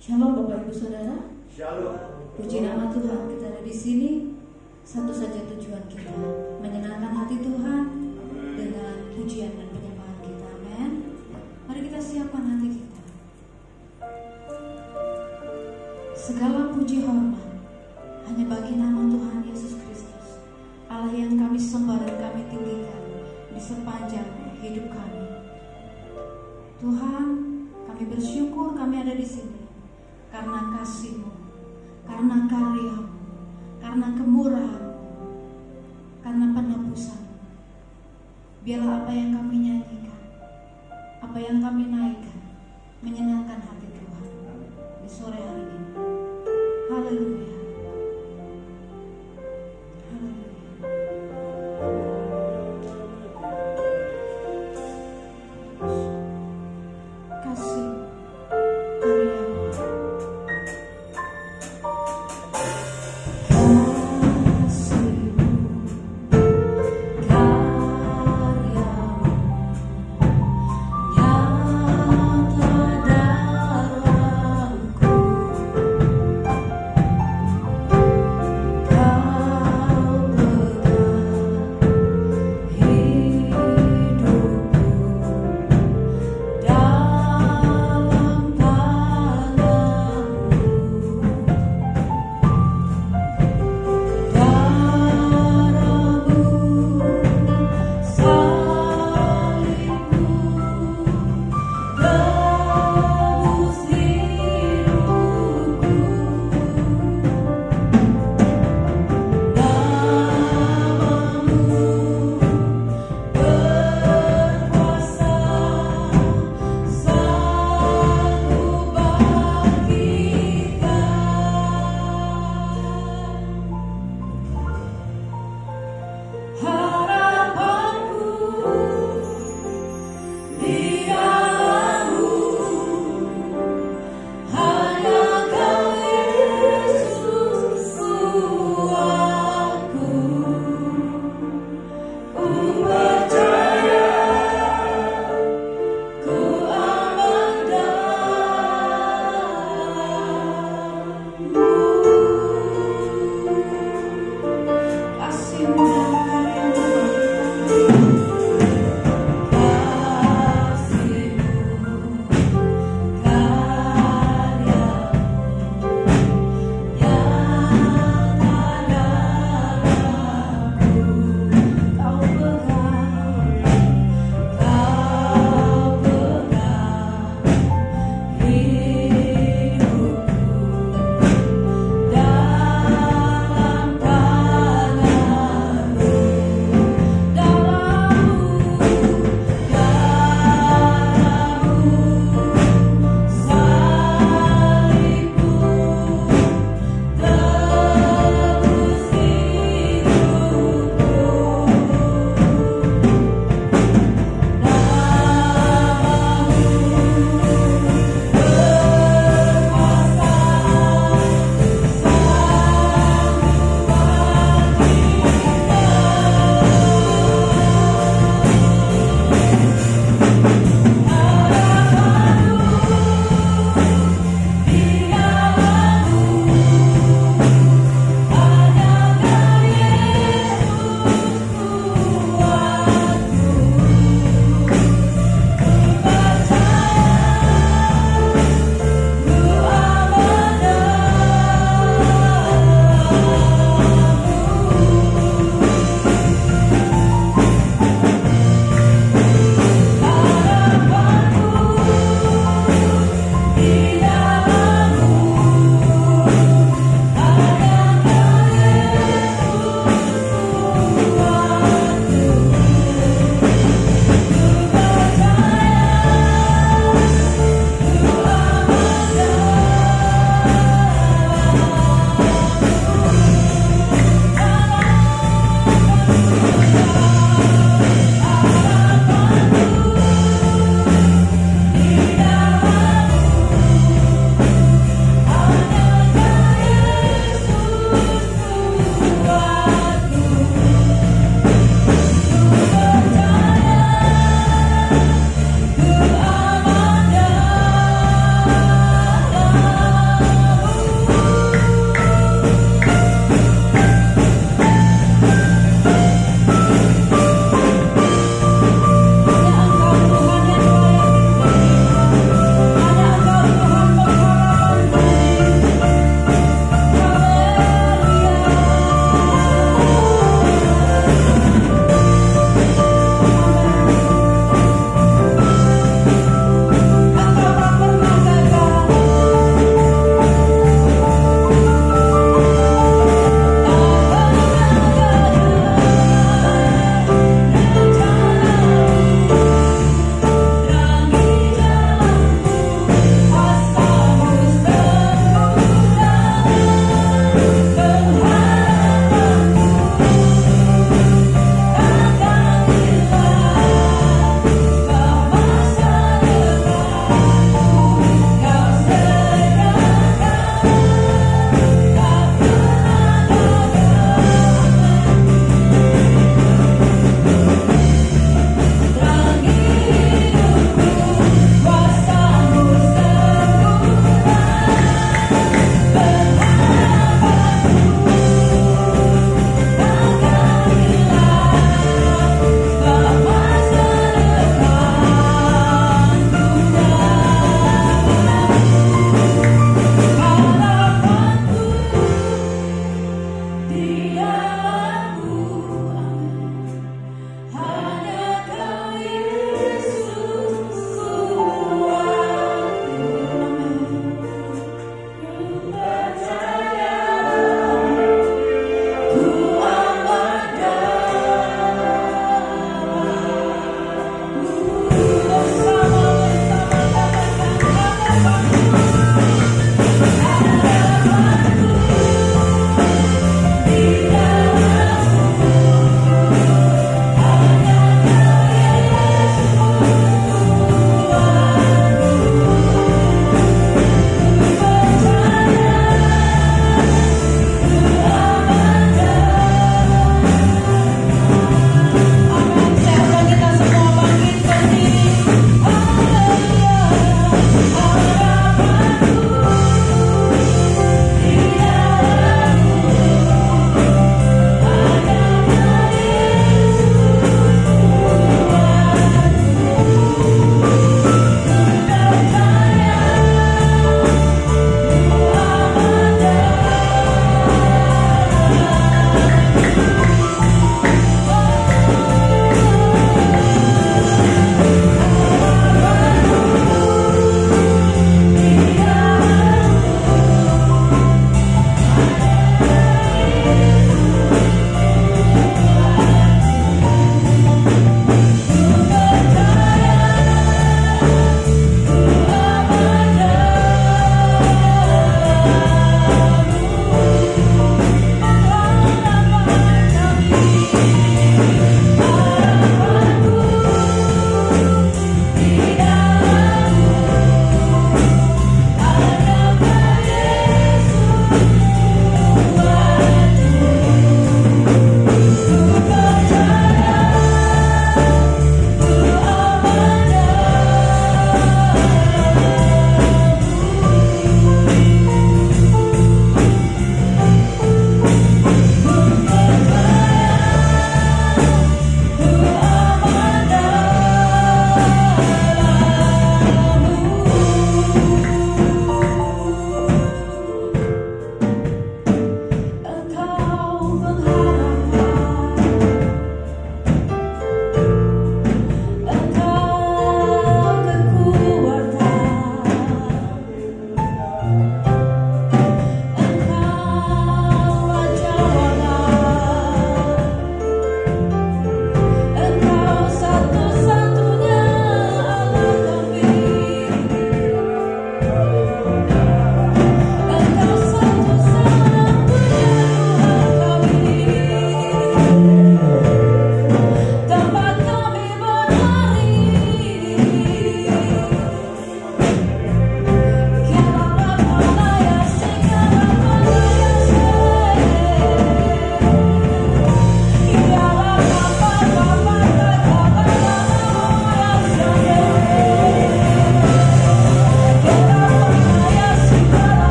Shalom Bapak Ibu Saudara. Shalom. Puji nama Tuhan, kita ada di sini. Satu saja tujuan kita, menyenangkan hati Tuhan dengan pujian dan penyembahan kita. Amin. Mari kita siapkan hati kita. Segala puji hormat hanya bagi nama Tuhan Yesus Kristus, Allah yang kami sembah dan kami tinggikan di sepanjang hidup kami. Tuhan, kami bersyukur kami ada di sini karena kasih-Mu, karena karya-Mu, karena kemurahan-Mu, karena penebusan. Biarlah apa yang kami nyanyikan, apa yang kami naikkan, menyenangkan hati Tuhan di sore hari ini. Haleluya. Nyata dalamku.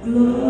Hallelujah.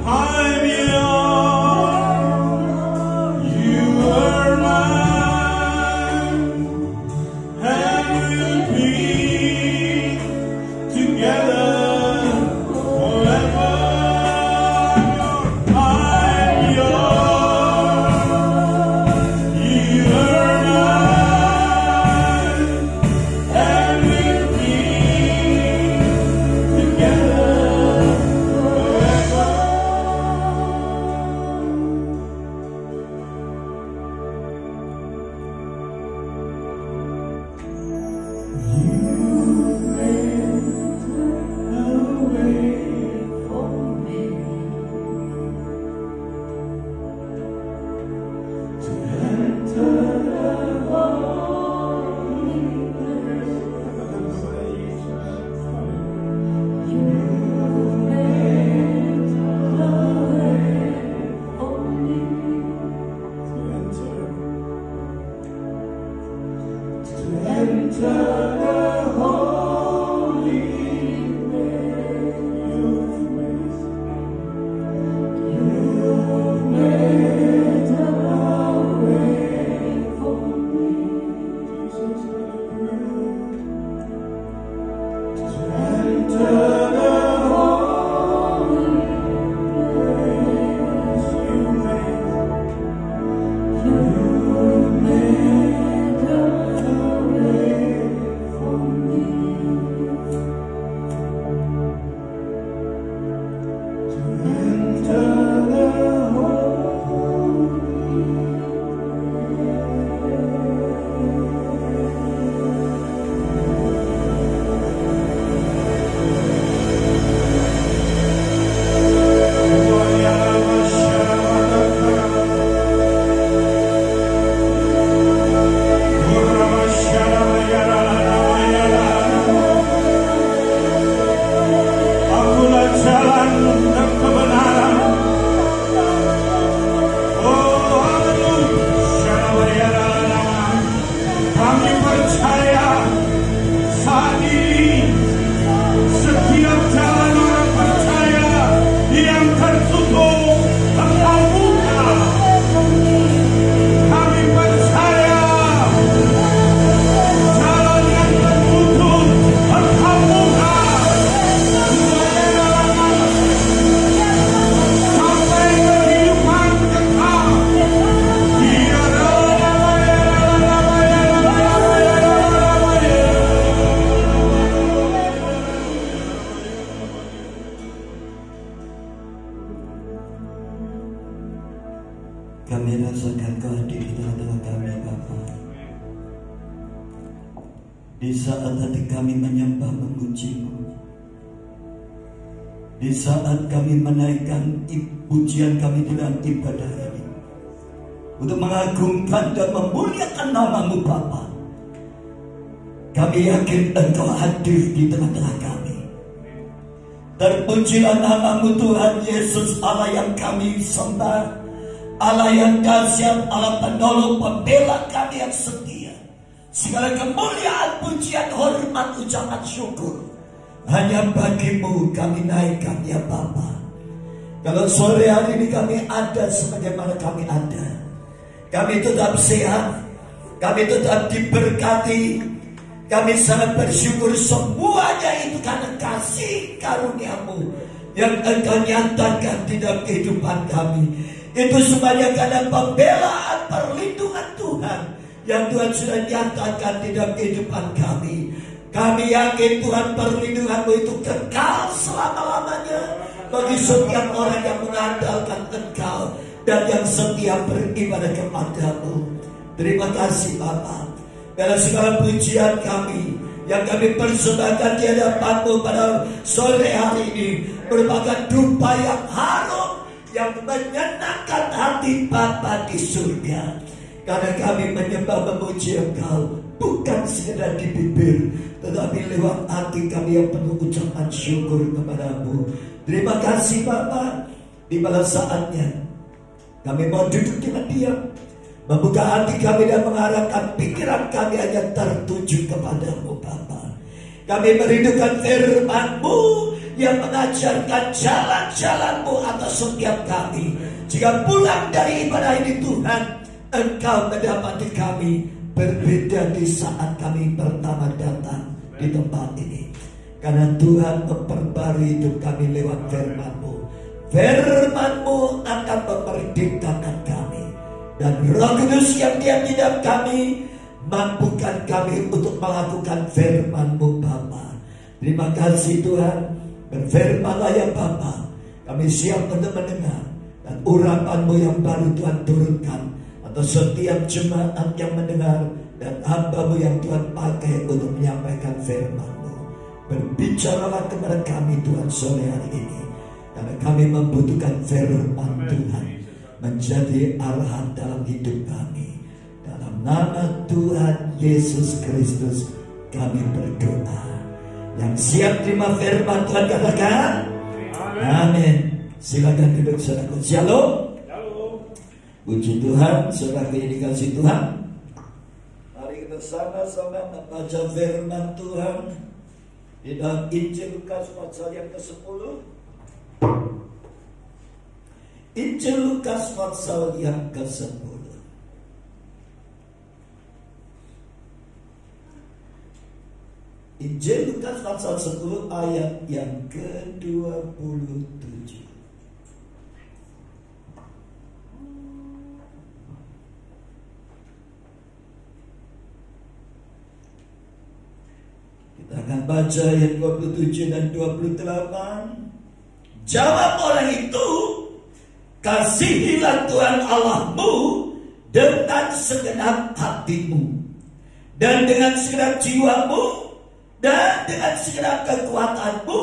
I'm yours, you Kami rasakan Kau hadir di tengah-tengah kami Bapa. Di saat hati kami menyembah memuji-Mu, di saat kami menaikkan pujian kami dalam ibadah ini, untuk mengagungkan dan memuliakan nama-Mu Bapa, kami yakin Engkau hadir di tengah-tengah kami. Terpujilah nama-Mu Tuhan Yesus, Allah yang kami sembah, Allah yang dahsyat, Allah penolong, pembela kami yang setia. Segala kemuliaan, pujian, hormat, ucapan syukur hanya bagi-Mu kami naikkan ya Bapa. Kalau sore hari ini kami ada sebagaimana kami ada, kami tetap sehat, kami tetap diberkati, kami sangat bersyukur semuanya itu karena kasih karunia-Mu yang Engkau nyatakan di dalam kehidupan kami. Itu semuanya karena pembelaan, perlindungan Tuhan yang Tuhan sudah nyatakan di dalam kehidupan kami. Kami yakin Tuhan perlindungan-Mu itu kekal selama-lamanya bagi setiap orang yang mengandalkan Engkau dan yang setia beribadah kepada-Mu. Terima kasih Bapa. Dalam segala pujian kami yang kami persembahkan di hadapan-Mu pada sore hari ini merupakan dupa yang harum yang menyenangkan hati Bapa di surga. Karena kami menyembah memuji Engkau bukan sekedar di bibir, tetapi lewat hati kami yang penuh ucapan syukur kepada-Mu. Terima kasih Bapa. Di pada saatnya kami mau duduk dengan diam, membuka hati kami dan mengarahkan pikiran kami hanya tertuju kepada-Mu Bapa. Kami merindukan firman-Mu yang mengajarkan jalan-jalan-Mu atas setiap kami. Jika pulang dari ibadah ini Tuhan, Engkau mendapati kami berbeda di saat kami pertama datang di tempat ini. Karena Tuhan memperbarui hidup kami lewat firman-Mu. Firman-Mu akan memerdekakan kami. Dan Roh Kudus yang diam di dalam kami mampukan kami untuk melakukan firman-Mu Bapa. Terima kasih Tuhan. Berfirmanlah ya Bapa. Kami siap untuk mendengar. Dan urapan-Mu yang baru Tuhan turunkan atas setiap jemaat yang mendengar dan hamba-Mu yang Tuhan pakai untuk menyampaikan firman-Mu. Berbicaralah kepada kami Tuhan sore hari ini, karena kami membutuhkan firman Tuhan menjadi arahan dalam hidup kami. Dalam nama Tuhan Yesus Kristus kami berdoa. Yang siap terima firman Tuhan katakan amin. Silakan duduk saudaraku. Shalom. Puji Tuhan, saudara yang dikasih Tuhan. Mari kita sama-sama membaca firman Tuhan di dalam Injil Lukas pasal yang ke-10. Injil Lukas pasal yang ke-10. Injil Lukas pasal 10 ayat yang ke-27. Kita akan baca ayat 27 dan 28. Jawab orang itu, kasihilah Tuhan Allahmu dengan segenap hatimu, dan dengan segenap jiwamu, dan dengan segenap kekuatanmu,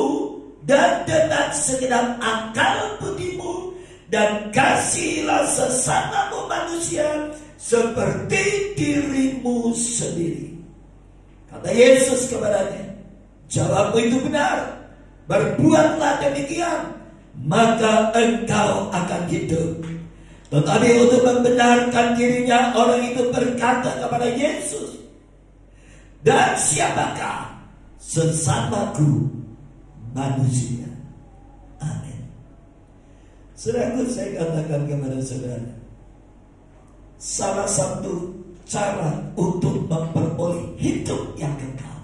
dan dengan segenap akal budimu, dan kasihilah sesamamu manusia seperti dirimu sendiri. Kata Yesus kepadanya, jawabmu itu benar, berbuatlah demikian, maka engkau akan hidup. Tetapi untuk membenarkan dirinya, orang itu berkata kepada Yesus, dan siapakah sesamaku manusia? Amin. Saudaraku, saya katakan kepada saudara, salah satu cara untuk memperoleh hidup yang kekal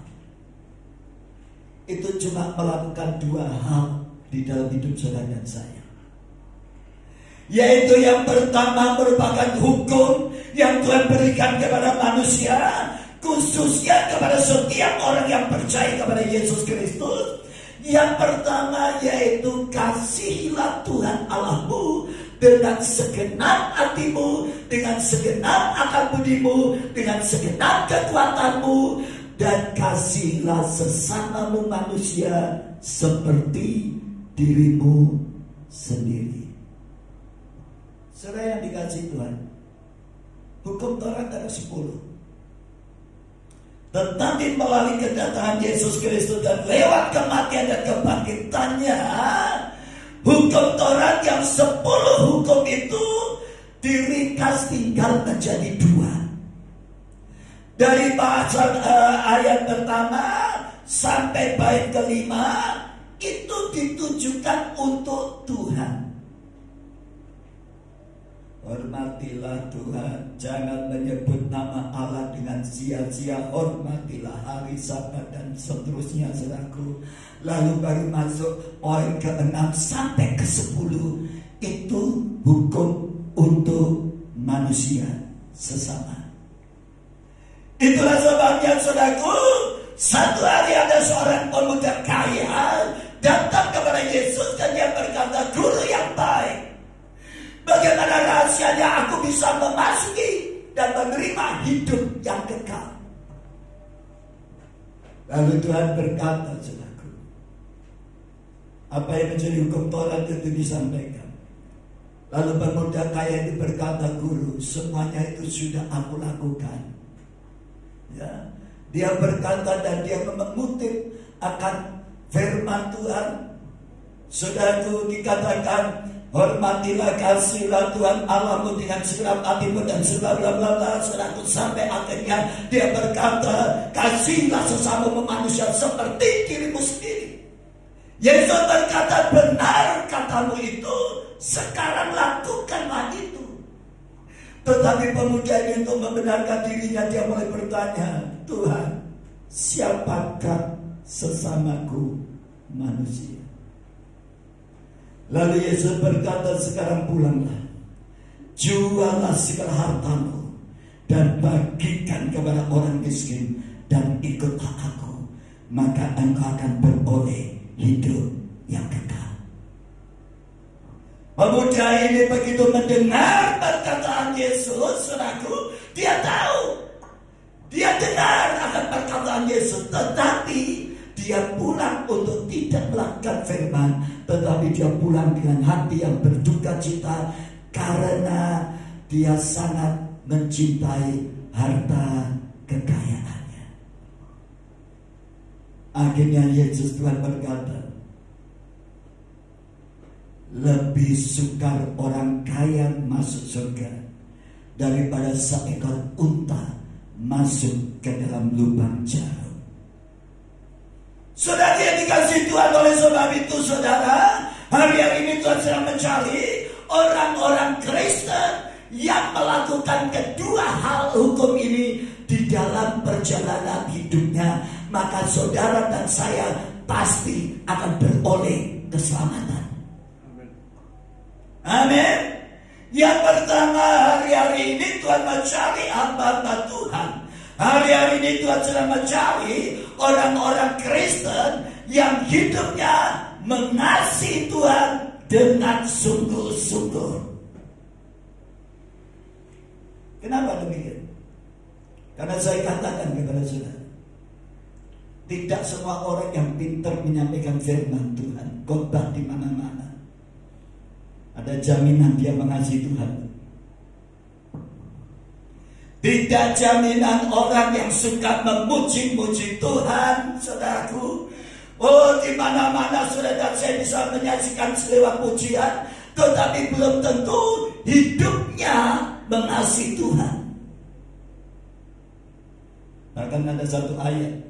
itu cuma melakukan dua hal di dalam hidup saudara dan saya. Yaitu yang pertama merupakan hukum yang Tuhan berikan kepada manusia, khususnya kepada setiap orang yang percaya kepada Yesus Kristus. Yang pertama yaitu kasihilah Tuhan Allahmu dengan segenap hatimu, dengan segenap akal budimu, dengan segenap kekuatanmu, dan kasihlah sesamamu manusia seperti dirimu sendiri. Saudara yang dikasihi Tuhan, hukum Taurat ada 10. Tetapi melalui kedatangan Yesus Kristus dan lewat kematian dan kebangkitannya, hukum Taurat yang 10 hukum itu diringkas tinggal menjadi 2. Dari bahasa ayat pertama sampai bait kelima itu ditujukan untuk Tuhan. Hormatilah Tuhan, jangan menyebut nama Allah dengan sia-sia. Hormatilah hari Sabat dan seterusnya, saudaraku. Lalu baru masuk poin ke-6 sampai ke-10. Itu hukum untuk manusia sesama. Itulah sebabnya, saudaraku, satu hari ada seorang pemuda kaya datang kepada Yesus dan dia berkata, "Guru yang baik, bagaimana rahasianya aku bisa memasuki dan menerima hidup yang kekal?" Lalu Tuhan berkata, saudaraku, apa yang menjadi hukum Taurat itu disampaikan. Lalu pemuda kaya itu berkata, "Guru, semuanya itu sudah aku lakukan." Ya, dia berkata dan dia mengutip akan firman Tuhan. Saudaraku, dikatakan, "Hormatilah, kasihlah Tuhan Allahmu dengan segenap hatimu dan segenap bla-bla-bla." Saudaraku, sampai akhirnya dia berkata, "Kasihlah sesamamu manusia seperti dirimu sendiri." Yesus berkata, "Benar katamu itu, sekarang lakukanlah itu." Tetapi pemuda ini untuk membenarkan dirinya, dia mulai bertanya, "Tuhan, siapakah sesamaku manusia?" Lalu Yesus berkata, "Sekarang pulanglah, jualah segala hartamu dan bagikan kepada orang miskin, dan ikutlah aku, maka engkau akan beroleh hidup yang kekal." Pemuda ini begitu mendengar perkataan Yesus, saudaraku, dia tahu, dia dengar akan perkataan Yesus, tetapi dia pulang untuk tidak melakukan firman, tetapi dia pulang dengan hati yang berduka cita karena dia sangat mencintai harta kekayaannya. Akhirnya Yesus Tuhan berkata, "Lebih sukar orang kaya masuk surga daripada seekor unta masuk ke dalam lubang jarum." Saudara yang dikasihi Tuhan, oleh sebab itu, saudara, hari-hari ini Tuhan sedang mencari orang-orang Kristen yang melakukan kedua hal hukum ini di dalam perjalanan hidupnya. Maka saudara dan saya pasti akan beroleh keselamatan. Amin. Yang pertama, hari-hari ini Tuhan mencari hamba-hamba Tuhan. Hari-hari ini Tuhan sedang mencari orang-orang Kristen yang hidupnya mengasihi Tuhan dengan sungguh-sungguh. Kenapa demikian? Karena saya katakan kepada saudara, tidak semua orang yang pintar menyampaikan firman Tuhan, khotbah di mana-mana, ada jaminan dia mengasihi Tuhan. Tidak jaminan orang yang suka memuji-muji Tuhan, saudaraku. Oh, di mana-mana saudara saya bisa menyaksikan selewat pujian, tetapi belum tentu hidupnya mengasihi Tuhan. Bahkan ada satu ayat,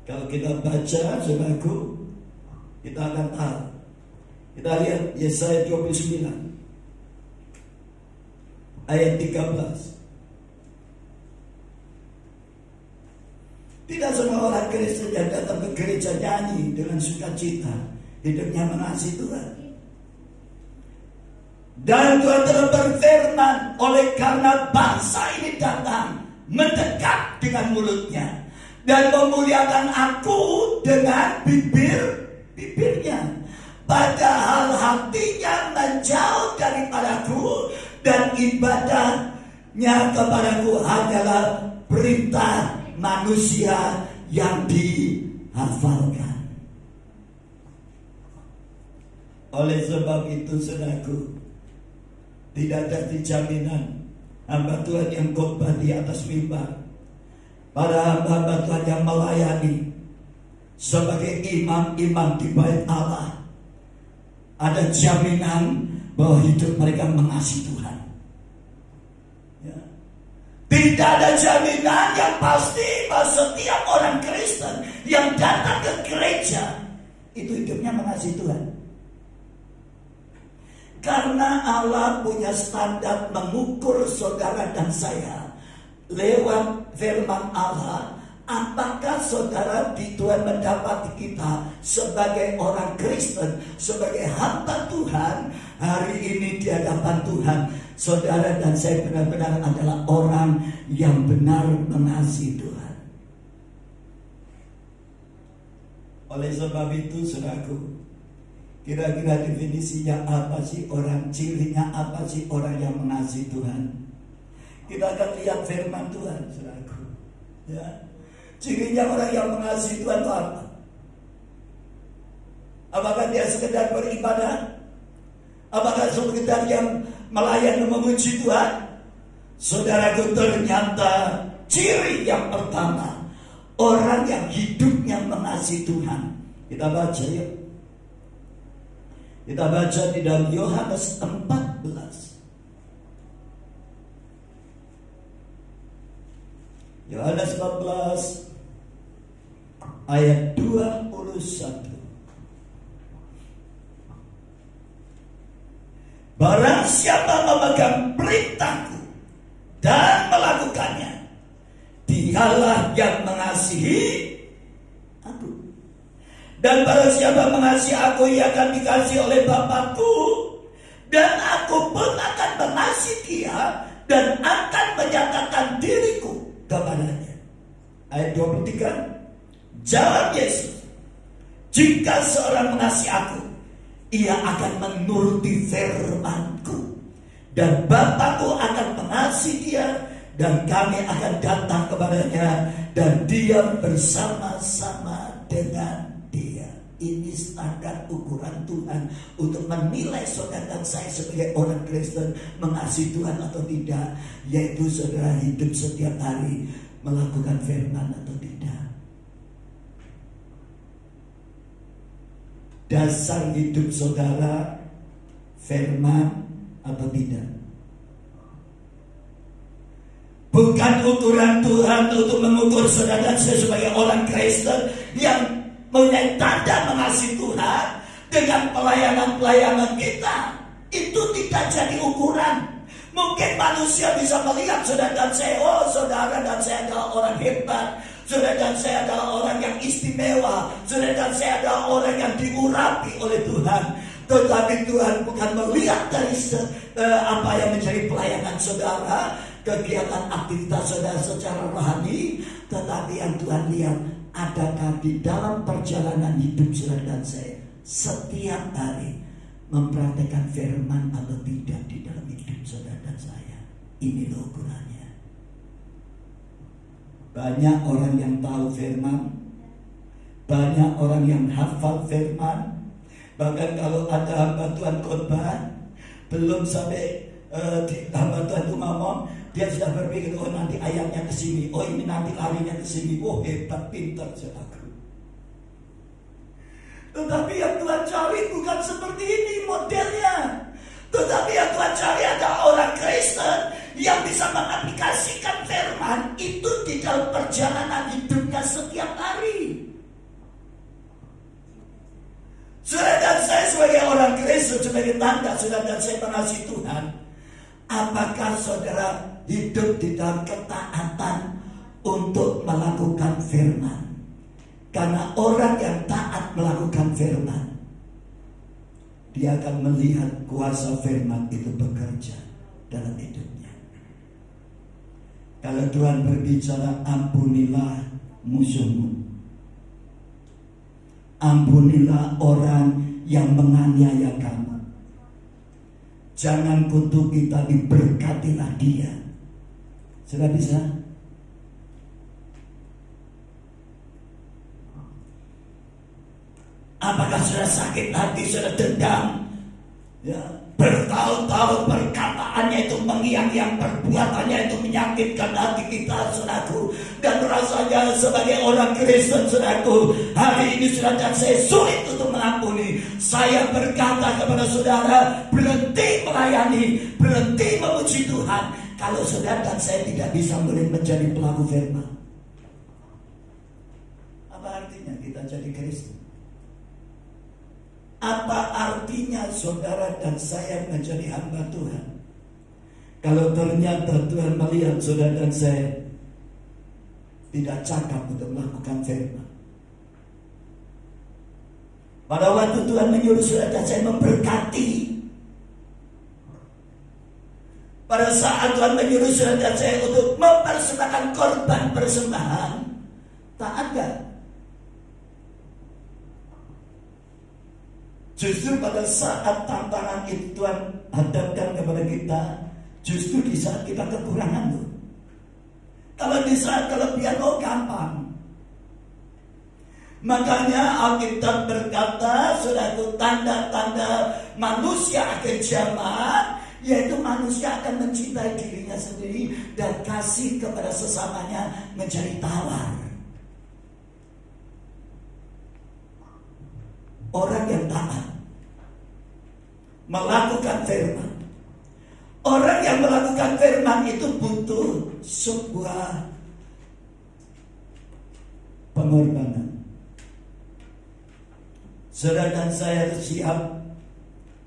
kalau kita baca, saudaraku, kita akan tahu. Kita lihat Yesaya 29 ayat 13. Tidak semua orang Kristen yang datang ke gereja nyanyi dengan sukacita, hidupnya mengasihi Tuhan. Dan Tuhan telah berfirman, oleh karena bangsa ini datang mendekat dengan mulutnya dan memuliakan aku dengan bibirnya, padahal hatinya menjauh daripadaku, dan ibadahnya kepadaku adalah perintah manusia yang dihafalkan. Oleh sebab itu, saudaraku, tidak ada jaminan hamba Tuhan yang khotbah di atas mimbar, para hamba Tuhan yang melayani sebagai imam-imam di bait Allah, ada jaminan bahwa hidup mereka mengasihi Tuhan. Ya. Tidak ada jaminan yang pasti bahwa setiap orang Kristen yang datang ke gereja itu hidupnya mengasihi Tuhan. Karena Allah punya standar mengukur saudara dan saya lewat firman Allah. Apakah saudara di Tuhan mendapati kita sebagai orang Kristen, sebagai hamba Tuhan hari ini di hadapan Tuhan, saudara dan saya benar-benar adalah orang yang benar mengasihi Tuhan. Oleh sebab itu, saudaraku, kira-kira definisinya apa sih orang, cirinya apa sih orang yang mengasihi Tuhan? Kita akan lihat firman Tuhan, saudaraku. Ya. Cirinya orang yang mengasihi Tuhan itu apa? Apakah dia sekedar beribadah? Apakah sekedar yang melayani memuji Tuhan? Saudaraku, ternyata ciri yang pertama, orang yang hidupnya mengasihi Tuhan. Kita baca yuk. Kita baca di dalam Yohanes 14. Yohanes 14 ayat 21. Barang siapa memegang perintahku dan melakukannya, dialah yang mengasihi aku. Dan barang siapa mengasihi aku, ia akan dikasihi oleh Bapakku, dan aku pun akan mengasihi dia dan akan menyatakan diriku kepadanya. Ayat 23. Jawab Yesus, jika seorang mengasihi aku, ia akan menuruti firman-Ku, dan Bapakku akan mengasihi dia, dan kami akan datang kepadanya, dan dia bersama-sama dengan dia. Ini standar ukuran Tuhan untuk menilai saudara dan saya sebagai orang Kristen mengasihi Tuhan atau tidak, yaitu saudara hidup setiap hari melakukan firman atau tidak. Dasar hidup saudara firman atau tidak. Bukan ukuran Tuhan untuk mengukur saudara dan saya sebagai orang Kristen yang mempunyai tanda mengasihi Tuhan dengan pelayanan-pelayanan kita. Itu tidak jadi ukuran. Mungkin manusia bisa melihat saudara dan saya, oh saudara dan saya adalah orang hebat, saudara dan saya adalah orang yang istimewa, saudara dan saya adalah orang yang diurapi oleh Tuhan. Tetapi Tuhan bukan melihat dari apa yang menjadi pelayanan saudara, kegiatan aktivitas saudara secara rohani, tetapi yang Tuhan lihat, adakah di dalam perjalanan hidup saudara dan saya setiap hari mempraktekkan firman atau tidak di dalam hidup saudara dan saya. Ini loh ukurannya. Banyak orang yang tahu firman, banyak orang yang hafal firman. Bahkan kalau ada hamba Tuhan khotbah, belum sampai hamba Tuhan itu ngomong, dia sudah berpikir, oh nanti ayatnya ke sini, oh ini nanti larinya ke sini, oh hebat, pintar saudaraku. Tetapi yang Tuhan cari bukan seperti ini modelnya. Tetapi yang Tuhan cari adalah orang Kristen yang bisa mengaplikasikan firman itu di dalam perjalanan hidupnya setiap hari. Saudara dan saya sebagai orang Kristen, sebagai tanda saudara dan saya mengasihi Tuhan, apakah saudara hidup di dalam ketaatan untuk melakukan firman? Karena orang yang taat melakukan firman, dia akan melihat kuasa firman itu bekerja dalam hidupnya. Kalau Tuhan berbicara, ampunilah musuhmu, ampunilah orang yang menganiaya kamu. Jangan kutuki, tapi berkatilah dia. Sudah bisa? Apakah sudah sakit hati, sudah dendam? Ya, bertahun-tahun perkataannya itu mengiang-iang, perbuatannya itu menyakitkan hati kita, saudaraku. Dan rasanya sebagai orang Kristen, saudaraku, hari ini saudara dan saya sulit untuk mengampuni. Saya berkata kepada saudara, berhenti melayani, berhenti memuji Tuhan, kalau saudara dan saya tidak bisa boleh menjadi pelaku firman. Apa artinya kita jadi Kristen? Apa artinya saudara dan saya menjadi hamba Tuhan? Kalau ternyata Tuhan melihat saudara dan saya tidak cakap untuk melakukan firman. Pada waktu Tuhan menyuruh saudara dan saya memberkati, pada saat Tuhan menyuruh saudara dan saya untuk mempersembahkan korban persembahan, tak ada. Justru pada saat tantangan itu Tuhan hadapkan kepada kita, justru di saat kita kekurangan tuh. Kalau di saat kelebihan, gampang. Makanya Alkitab berkata, saudaraku, tanda-tanda manusia akhir zaman, yaitu manusia akan mencintai dirinya sendiri dan kasih kepada sesamanya menjadi tawar. Orang yang taat melakukan firman. Orang yang melakukan firman itu butuh sebuah pengorbanan. Saudara dan saya harus siap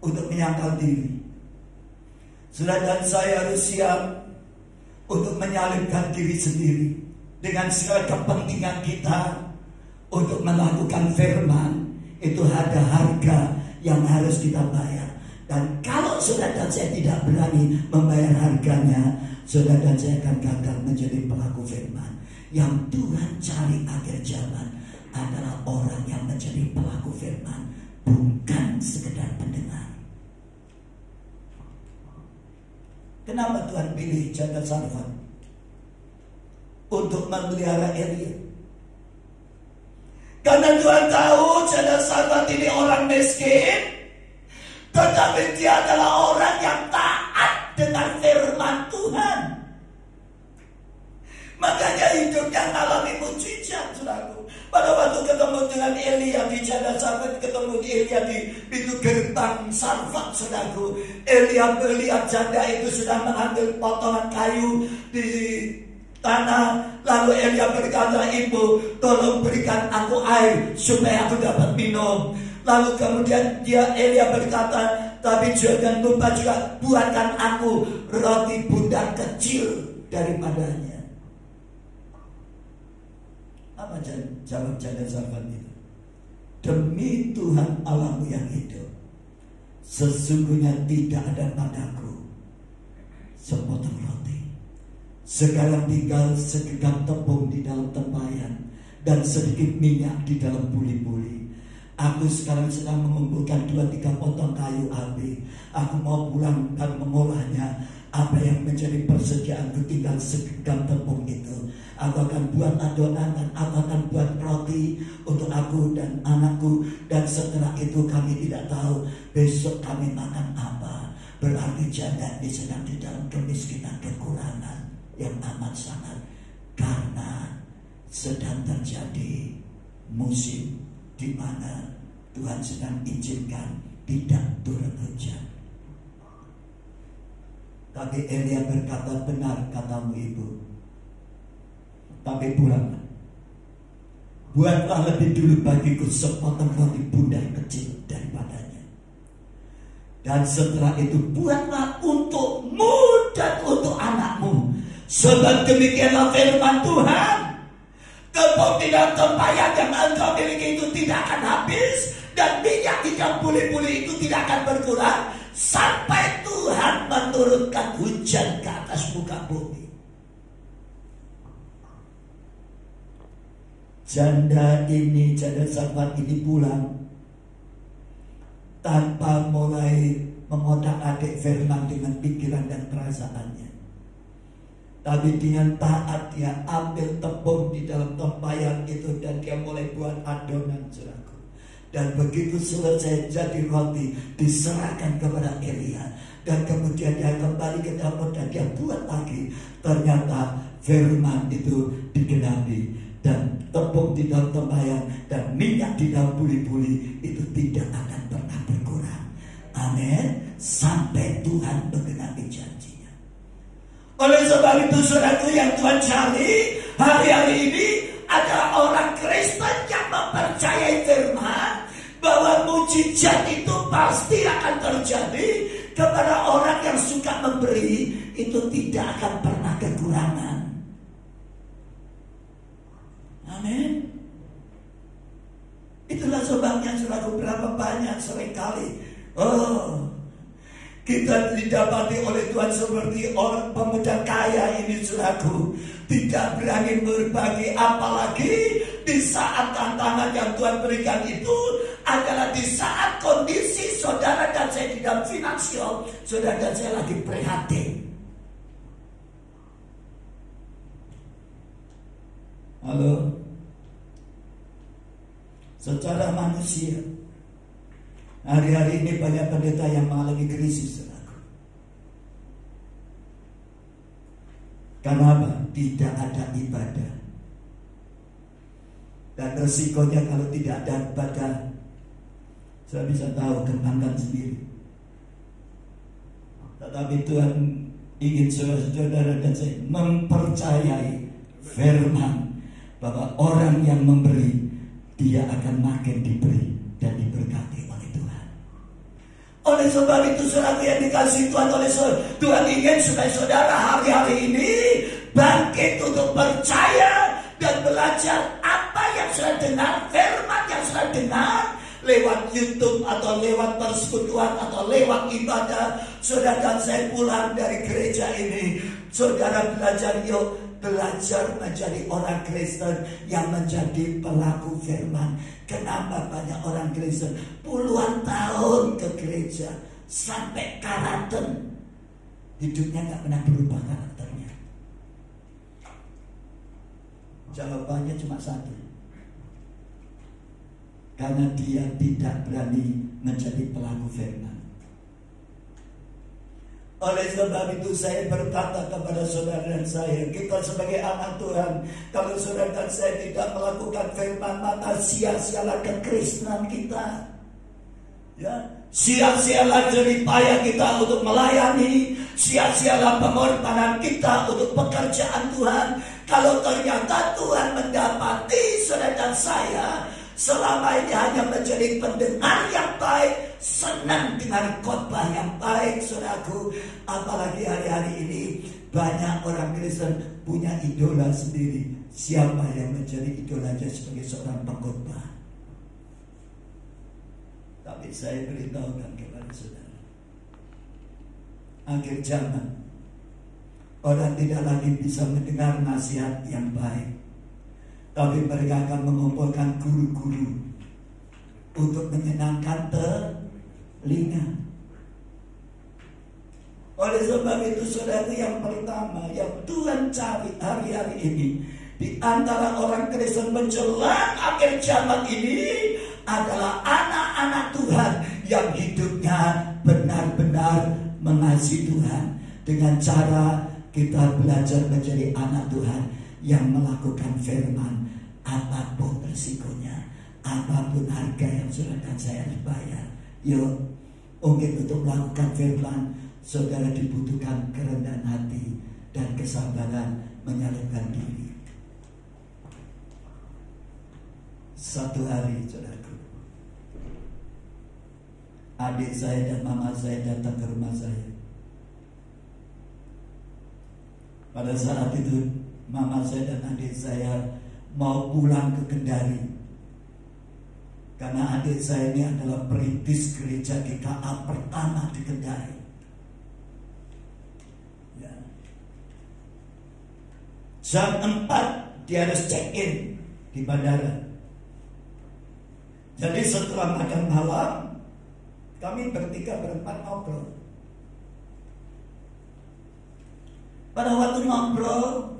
untuk menyangkal diri. Saudara dan saya harus siap untuk menyalibkan diri sendiri dengan segala kepentingan kita untuk melakukan firman. Itu ada harga yang harus kita bayar. Dan kalau saudara dan saya tidak berani membayar harganya, saudara dan saya akan gagal menjadi pelaku firman. Yang Tuhan cari akhir zaman adalah orang yang menjadi pelaku firman, bukan sekedar pendengar. Kenapa Tuhan pilih Janda Sarfat untuk memelihara Elia? Karena Tuhan tahu Janda Sarfat ini orang miskin, tetapi dia adalah orang yang taat dengan firman Tuhan. Makanya hidupnya mengalami mujizat, saudaraku. Pada waktu ketemu dengan Elia di Janda Sarfat, ketemu di Elia di pintu gerbang Sarfat, saudaraku. Elia melihat janda itu sudah mengambil potongan kayu di tanah. Lalu Elia berkata, "Ibu, tolong berikan aku air supaya aku dapat minum." Lalu kemudian Elia berkata, "Tapi jangan lupa juga buatkan aku roti bundar kecil daripadanya." Apa jawab Janda Sarfat itu? "Demi Tuhan Allahmu yang hidup, sesungguhnya tidak ada padaku sepotong roti. Sekarang tinggal segenggam tepung di dalam tempayan dan sedikit minyak di dalam buli-buli. Aku sekarang sedang mengumpulkan 2-3 potong kayu api. Aku mau pulang dan mengolahnya. Apa yang menjadi persediaanku tinggal segenggam tepung itu. Aku akan buat adonan dan aku akan buat roti untuk aku dan anakku. Dan setelah itu kami tidak tahu besok kami makan apa." Berarti janda ini sedang di dalam kemiskinan, kekurangan yang amat sangat, karena sedang terjadi musim di mana Tuhan sedang izinkan tidak turun hujan. Tapi Elia berkata, "Benar katamu ibu, tapi buatlah lebih dulu bagiku sepotong roti bundar kecil daripadanya. Dan setelah itu buatlah untukmu dan untuk anakmu. Sebab demikianlah firman Tuhan, tepung di dalam tempayan yang engkau miliki itu tidak akan habis, dan minyak di dalam buli-buli itu tidak akan berkurang sampai Tuhan menurunkan hujan ke atas muka bumi." Janda Sarfat ini pulang. tanpa mulai mengotak-atik firman dengan pikiran dan perasaannya. Tapi dengan taat dia ambil tepung di dalam tempayan itu dan dia mulai buat adonan, saudaraku. Dan begitu selesai jadi roti, diserahkan kepada Elia. Dan kemudian dia kembali ke dapur dan dia buat lagi. Ternyata firman itu digenapi. Dan tepung di dalam tempayan dan minyak di dalam buli-buli itu tidak akan pernah berkurang. Amin. Sampai Tuhan menggenapi janjinya. Oleh sebab itu saudaraku yang Tuhan cari hari-hari ini adalah orang Kristen yang mempercayai firman bahwa mujizat itu pasti akan terjadi kepada orang yang suka memberi. Itu tidak akan pernah kekurangan. Amin. Itulah sebabnya saudaraku, berapa banyak seringkali kita didapati oleh Tuhan seperti orang pemuda kaya ini, saudaraku, tidak berani berbagi, apalagi di saat tantangan yang Tuhan berikan itu adalah di saat kondisi saudara dan saya di dalam finansial, saudara dan saya lagi prihatin. Halo. Secara manusia, hari-hari ini banyak pendeta yang mengalami krisis, saudaraku. Karena apa? Tidak ada ibadah. Dan resikonya kalau tidak ada ibadah, saya bisa tahu, kembangkan sendiri. Tetapi Tuhan ingin saudara dan saya mempercayai firman bahwa orang yang memberi, dia akan makin diberi dan diberkati oleh Tuhan. Oleh sebab itu saudara yang dikasihi Tuhan, oleh Tuhan ingin supaya saudara hari-hari ini bangkit untuk percaya dan belajar apa yang sudah dengar, firman yang sudah dengar lewat YouTube atau lewat persekutuan atau lewat ibadah. Saudara dan saya pulang dari gereja ini, saudara belajar yuk. Belajar menjadi orang Kristen yang menjadi pelaku firman. Kenapa banyak orang Kristen puluhan tahun ke gereja sampai karaten, hidupnya gak pernah berubah karakternya? Jawabannya cuma satu, karena dia tidak berani menjadi pelaku firman. Oleh sebab itu saya berkata kepada saudara dan saya, kita sebagai anak Tuhan, kalau saudara dan saya tidak melakukan firman, maka sia-sialah kekristenan kita. Ya, sia-sialah jerih payah kita untuk melayani, sia-sialah pengorbanan kita untuk pekerjaan Tuhan. Kalau ternyata Tuhan mendapati saudara dan saya selama ini hanya menjadi pendengar yang baik, senang dengan khotbah yang baik, saudaraku. Apalagi hari-hari ini banyak orang Kristen punya idola sendiri. Siapa yang menjadi idolanya sebagai seorang pengkhotbah? Tapi saya beritahukan kepada saudara, akhir zaman orang tidak lagi bisa mendengar nasihat yang baik, tapi mereka akan mengumpulkan guru-guru untuk menyenangkan telinga. Oleh sebab itu saudara, yang pertama yang Tuhan cari hari-hari ini di antara orang Kristen menjelang akhir zaman ini adalah anak-anak Tuhan yang hidupnya benar-benar mengasihi Tuhan. Dengan cara kita belajar menjadi anak Tuhan yang melakukan firman, apapun resikonya, apapun harga yang saudara dan saya harus bayar. Yuk, mungkin untuk melakukan firman, saudara dibutuhkan kerendahan hati dan kesabaran menyalurkan diri. Satu hari, saudaraku, adik saya dan mama saya datang ke rumah saya. Pada saat itu mama saya dan adik saya mau pulang ke Kendari, karena adik saya ini adalah perintis gereja GKA pertama di Kendari. Ya. Jam 4 dia harus check in di bandara. Jadi setelah makan malam, Kami bertiga berempat ngobrol. Pada waktu ngobrol,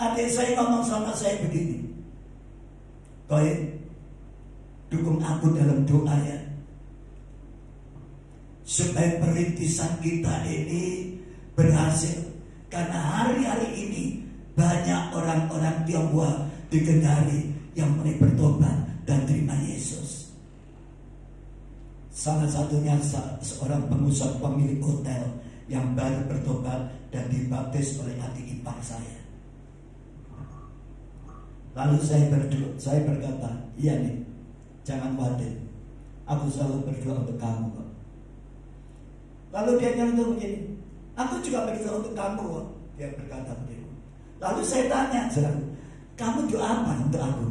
adik saya ngomong sama saya begini, Koin, dukung aku dalam doa ya, supaya perintisan kita ini berhasil. Karena hari-hari ini banyak orang-orang Tionghoa di Kendari yang mulai bertobat dan terima Yesus. Salah satunya seorang pengusaha pemilik hotel yang baru bertobat dan dibaptis oleh adik ipar saya. Lalu saya berkata, iya nih, jangan khawatir, aku selalu berdoa untuk kamu kok. Lalu dia nyontoh begini, aku juga berdoa untuk kamu kok. Dia berkata begini. Lalu saya tanya, kamu doa apa untuk aku?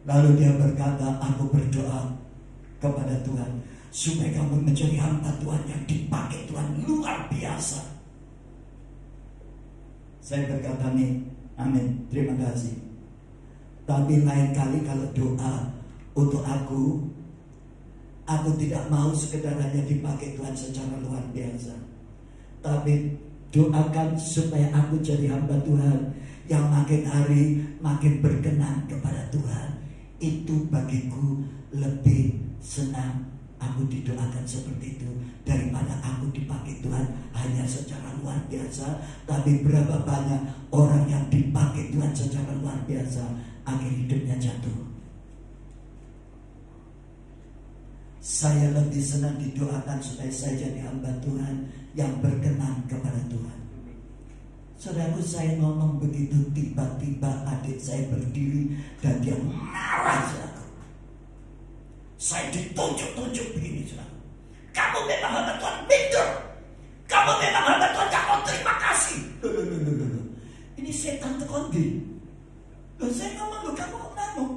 Lalu dia berkata, aku berdoa kepada Tuhan supaya kamu menjadi hamba Tuhan yang dipakai Tuhan luar biasa. Saya berkata nih, amin, terima kasih. Tapi lain kali kalau doa untuk aku tidak mau sekedar hanya dipakai Tuhan secara luar biasa, tapi doakan supaya aku jadi hamba Tuhan yang makin hari makin berkenan kepada Tuhan. Itu bagiku lebih senang aku didoakan seperti itu daripada aku dipakai Tuhan hanya secara luar biasa. Tapi berapa banyak orang yang dipakai Tuhan secara luar biasa, akhir hidupnya jatuh. Saya lebih senang didoakan supaya saya jadi hamba Tuhan yang berkenan kepada Tuhan. Saudaraku, saya ngomong begitu, tiba-tiba adik saya berdiri dan dia marah, saudaraku. Saya ditunjuk-tunjuk begini, saudaraku. Kamu memang hamba Tuhan minder. Kamu memang hamba Tuhan gak mau terima kasih. Loh. Ini setan tekondi. Loh, saya ngomong, kamu kok ngomong?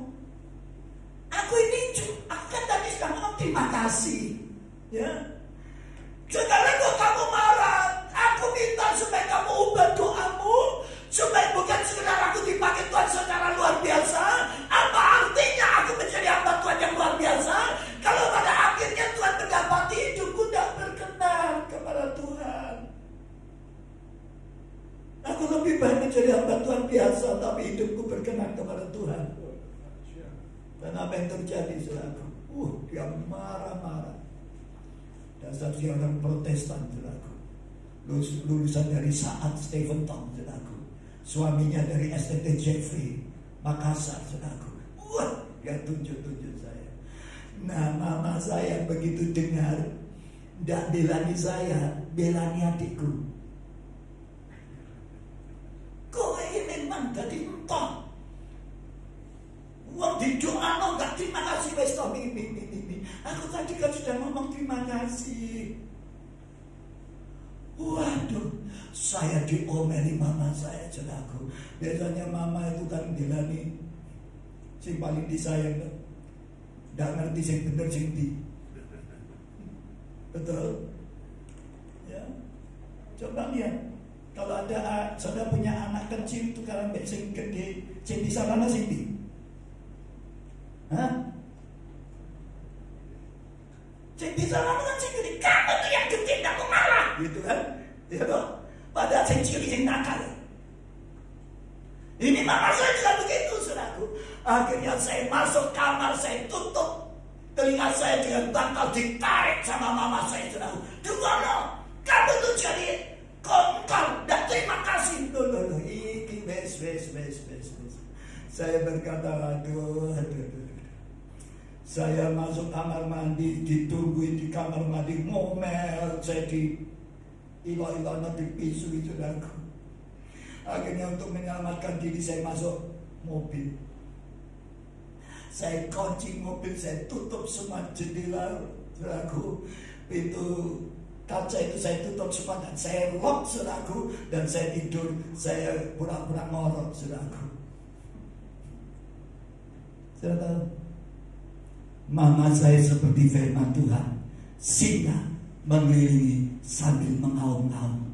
Aku ini kan tadi sudah ngomong terima kasih. Ya. Saudaraku, kamu marah. Aku minta supaya kamu ubah doamu, supaya bukan sekedar aku dipakai Tuhan secara luar biasa. Apa artinya aku menjadi hamba Tuhan yang luar biasa kalau pada akhirnya Tuhan mendapati hidupku tidak berkenan kepada Tuhan? Aku lebih baik menjadi hamba Tuhan biasa, tapi hidupku berkenan kepada Tuhan. Dan apa yang terjadi, saudaraku? Dia marah-marah. Dasar dia orang Protestan, saudaraku. Lulusan dari Saat Stephen Tong, saudaraku. Suaminya dari STT Jeffrey Makassar, saudaraku. Dia tunjuk-tunjuk saya. Nah, mama saya begitu dengar, tidak belani saya, belani adikku. Kau ini memang jadi entah. Uang di doa no, gak terima kasih wes ini. Aku tadi kan sudah ngomong terima kasih. Waduh, saya diomeli mama saya, saudaraku. Biasanya mama itu kan bilani sing paling disayang, nggak ngerti sing bener sing di. Betul? Ya. Coba lihat, kalau ada saudara punya anak kecil itu kalau sing gede, sing di sana sing di. Hah? Sing di sana kan sing gede, kamu tuh yang gede kamu marah, gitu kan? Ya toh? Padahal sing cilik sing nakal. Ini mama saya juga begitu, saudaraku. Akhirnya saya masuk kamar, saya tutup telinga saya dengan bantal, ditarik sama mama saya, saudaraku. Duh, kamu tuh jadi kongkal, dan terima kasih. Loh, iki wes. Saya berkata, aduh. Saya masuk kamar mandi, ditungguin di kamar mandi, ngomel, saya di ilo-ilono dipisui, saudaraku. Akhirnya untuk menyelamatkan diri saya masuk mobil. Saya kunci mobil, saya tutup semua jendela, saudaraku. Pintu kaca itu saya tutup semua dan saya lock, saudaraku. Dan saya tidur, saya pura-pura ngorok, saudaraku. Saya tahu, mama saya seperti firman Tuhan, singa mengelilingi sambil mengaum-ngaum.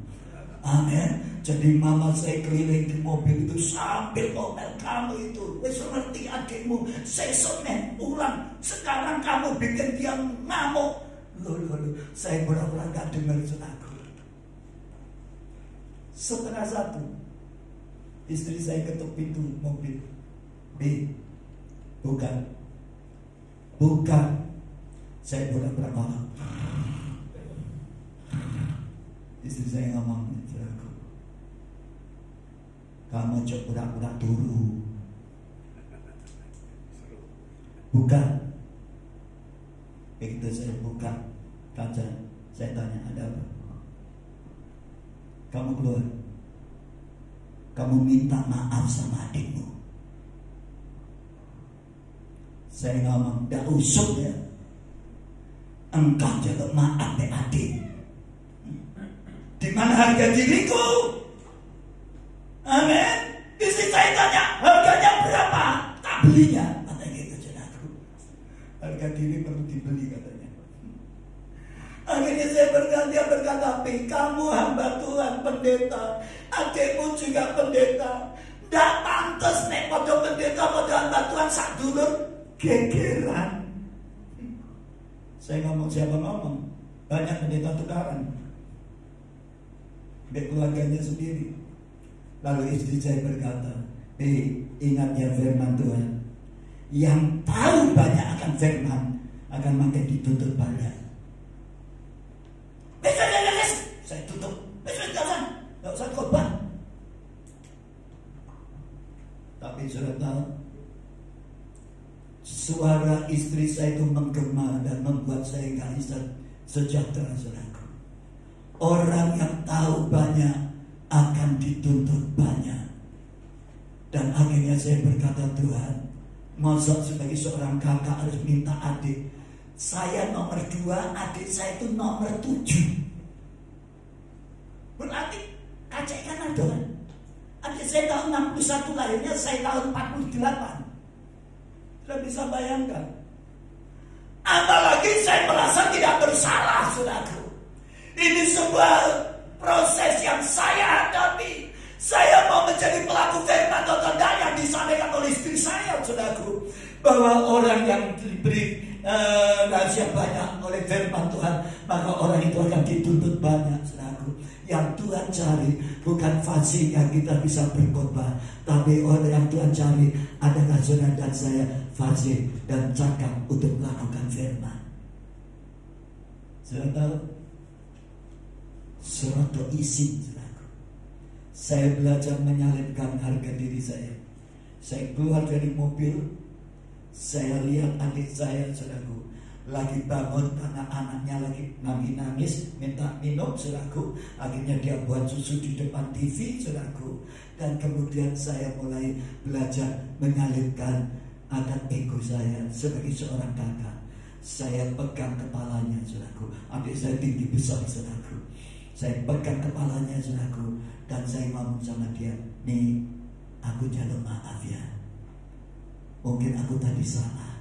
Amin. Jadi mama saya keliling di mobil itu sambil ngomel, kamu itu wis ngerti adikmu sesuk nih ulang, sekarang kamu bikin dia ngamuk. Loh, saya pura-pura gak dengar aku. 1:30 istri saya ketuk pintu mobil. Bukan. Saya pura-pura ngomong. Istri saya ngomong, kamu coba pura-pura turu. Bukan. Begitu saya buka kaca, saya tanya, ada apa? Kamu keluar. Kamu minta maaf sama adikmu. Saya ngomong, dah usut ya. Engkau jaga maaf deh adik. Di mana harga diriku? Amin. Istri saya tanya, harganya berapa? Tak belinya. Katanya gitu, saudaraku. Harga diri perlu dibeli katanya. Akhirnya saya berkata, kamu hamba Tuhan, pendeta. Adikmu juga pendeta. Nggak pantas nek pada pendeta, pada hamba Tuhan sak dulur gegeran. Saya ngomong, siapa ngomong? Banyak pendeta tukaran. Baik keluarganya sendiri. Lalu istri saya berkata, ingat ya firman Tuhan. Yang tahu banyak akan firman akan makin dituntut banyak. Saya tutup. Tidak usah korban. Tapi sudah tahu, suara istri saya itu menggema dan membuat saya gak bisa sejahtera, saudaraku. Orang yang tahu banyak akan dituntut banyak. Dan akhirnya saya berkata, Tuhan, masa sebagai seorang kakak harus minta adik. Saya nomor 2, adik saya itu nomor 7. Berarti kacekan ada kan? Adik saya tahun 61 lahirnya, saya tahun 48. Sudah bisa bayangkan. Apalagi saya merasa tidak bersalah, saudaraku. Ini sebuah proses yang saya hadapi. Saya mau menjadi pelaku firman atau tidak yang disampaikan oleh istri saya, saudaraku. Bahwa orang yang diberi rahasia banyak oleh firman Tuhan, maka orang itu akan dituntut banyak, saudaraku. Yang Tuhan cari bukan fasih yang kita bisa berkhotbah, tapi orang yang Tuhan cari adalah saudara dan saya fasih dan cakap untuk melakukan firman. Saudara tahu, seroto isi, saudaraku. Saya belajar menyalipkan harga diri saya. Saya keluar dari mobil, saya lihat adik saya, saudaraku, lagi bangun karena anaknya lagi nangis minta minum, saudaraku. Akhirnya dia buat susu di depan TV, saudaraku. Dan kemudian saya mulai belajar menyalipkan akan ego saya sebagai seorang kakak. Saya pegang kepalanya, saudaraku. Adik saya tinggi besar, saudaraku. Saya pegang kepalanya, saudaraku. Dan saya ngomong sama dia, nih, aku jalur maaf ya. Mungkin aku tadi salah.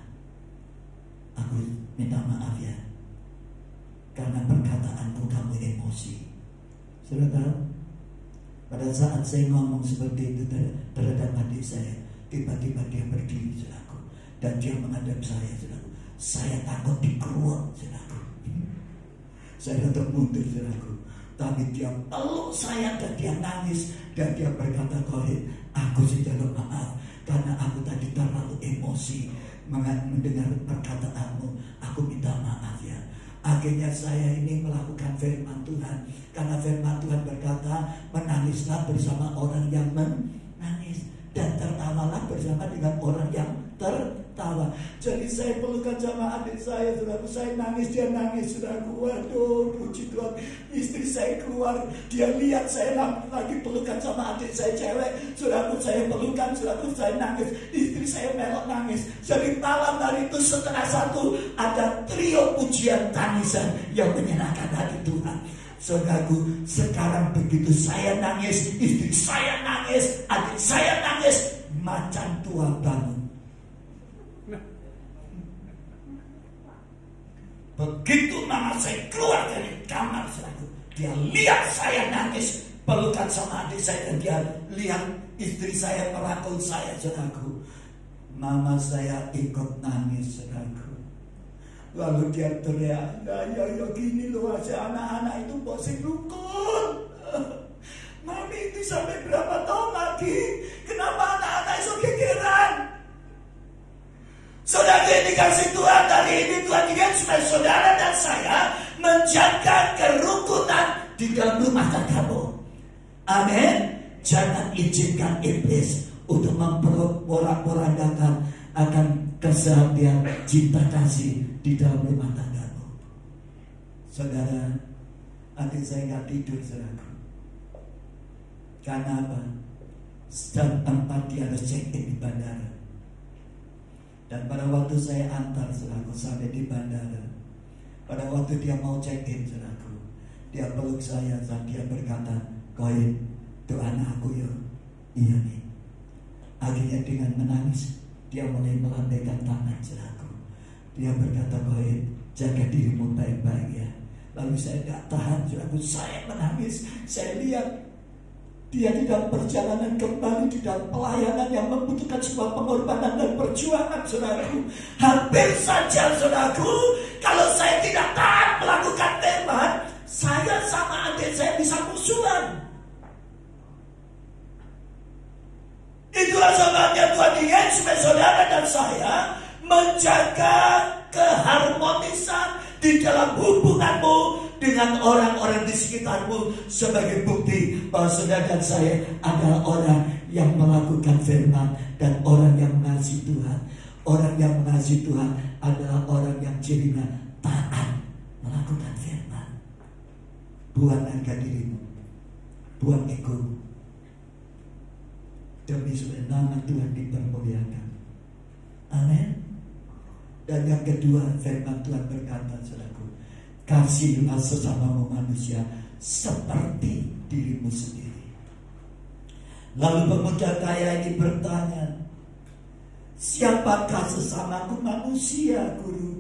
Aku minta maaf ya, karena perkataanku kamu emosi. Sudah tahu? Pada saat saya ngomong seperti itu terhadap adik saya, tiba-tiba dia berdiri, saudaraku, dan dia menghadap saya, saudaraku. Saya takut dikeruak, saudaraku. Saya tetap mundur, saudaraku. Tapi dia peluk saya dan dia nangis dan dia berkata, Kohen, aku jalur maaf karena aku tadi terlalu emosi mendengar perkataanmu. Aku minta maaf ya. Akhirnya saya ini melakukan firman Tuhan, karena firman Tuhan berkata, menangislah bersama orang yang menangis dan tertawalah bersama dengan orang yang tertawa. Jadi saya pelukan sama adik saya, saudaraku. Saya nangis, dia nangis, saudaraku. Waduh, puji Tuhan. Istri saya keluar, dia lihat saya lagi pelukan sama adik saya cewek, saudaraku. Saya pelukan, saudaraku. Saya nangis, istri saya melok nangis. Jadi malam hari itu 1:30 ada trio pujian tangisan yang menyenangkan hati Tuhan. Saudaraku, sekarang begitu saya nangis, istri saya nangis, adik saya nangis, macan tua bangun. Begitu mama saya keluar dari kamar, saudaraku, dia lihat saya nangis, pelukan sama adik saya dan dia lihat istri saya merangkul saya, saudaraku. Mama saya ikut nangis, saudaraku. Lalu dia teriak, ya gini loh aja anak-anak itu bosin rukun. Mami itu sampai berapa tahun lagi? Kenapa anak-anak itu kegeran? Saudara yang dikasih Tuhan, dari ini Tuhan ingin supaya saudara dan saya menjaga kerukunan di dalam rumah tanggamu. Amin. Jangan izinkan iblis untuk memporak-porandakan akan keseharian cinta kasih di dalam rumah tanggamu. Saudara, adik saya nggak tidur, saudaraku. Karena apa? Jam 4 dia harus check-in di bandara. Dan pada waktu saya antar, saudaraku, sampai di bandara, pada waktu dia mau check-in, saudaraku, dia peluk saya dan dia berkata, "Koin, itu anakku ya." Iya nih. Akhirnya dengan menangis dia mulai melambaikan tangan, saudaraku. Dia berkata, "Koin, jaga dirimu baik-baik ya." Lalu saya tidak tahan, saudaraku, saya menangis. Saya lihat dia di dalam perjalanan kembali, di dalam pelayanan yang membutuhkan sebuah pengorbanan dan perjuangan, saudaraku. Hampir saja, saudaraku, kalau saya tidak tahan melakukan firman, saya sama adik saya bisa musuhan. Itulah sebabnya Tuhan ingin supaya saudara dan saya menjaga keharmonisan di dalam hubunganmu dengan orang-orang di sekitarmu, sebagai bukti bahwa saudara dan saya adalah orang yang melakukan firman dan orang yang mengasihi Tuhan. Orang yang mengasihi Tuhan adalah orang yang cirinya taat melakukan firman. Buang harga dirimu, buang ego, demi supaya nama Tuhan dipermuliakan. Amin. Dan yang kedua, firman Tuhan berkata, saudaraku, kasihilah sesamamu manusia seperti dirimu sendiri. Lalu pemuda kaya ini bertanya, siapakah sesamaku manusia, Guru?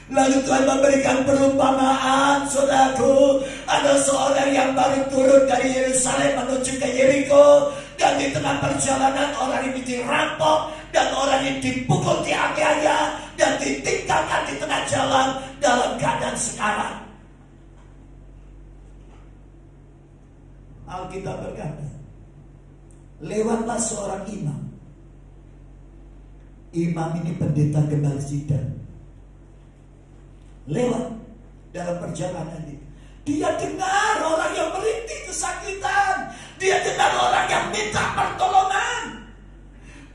Lalu Tuhan memberikan perumpamaan, saudaraku. Ada seorang yang baru turun dari Yerusalem menuju ke Yeriko, dan di tengah perjalanan orang ini dirampok dan orang ini dipukul dianiaya dan ditinggalkan di tengah jalan dalam keadaan sekarat. Alkitab berkata, lewatlah seorang imam. Imam ini pendeta gembala sidang. Lewat dalam perjalanan ini, dia dengar orang yang merintih kesakitan. Dia dengar orang yang minta pertolongan.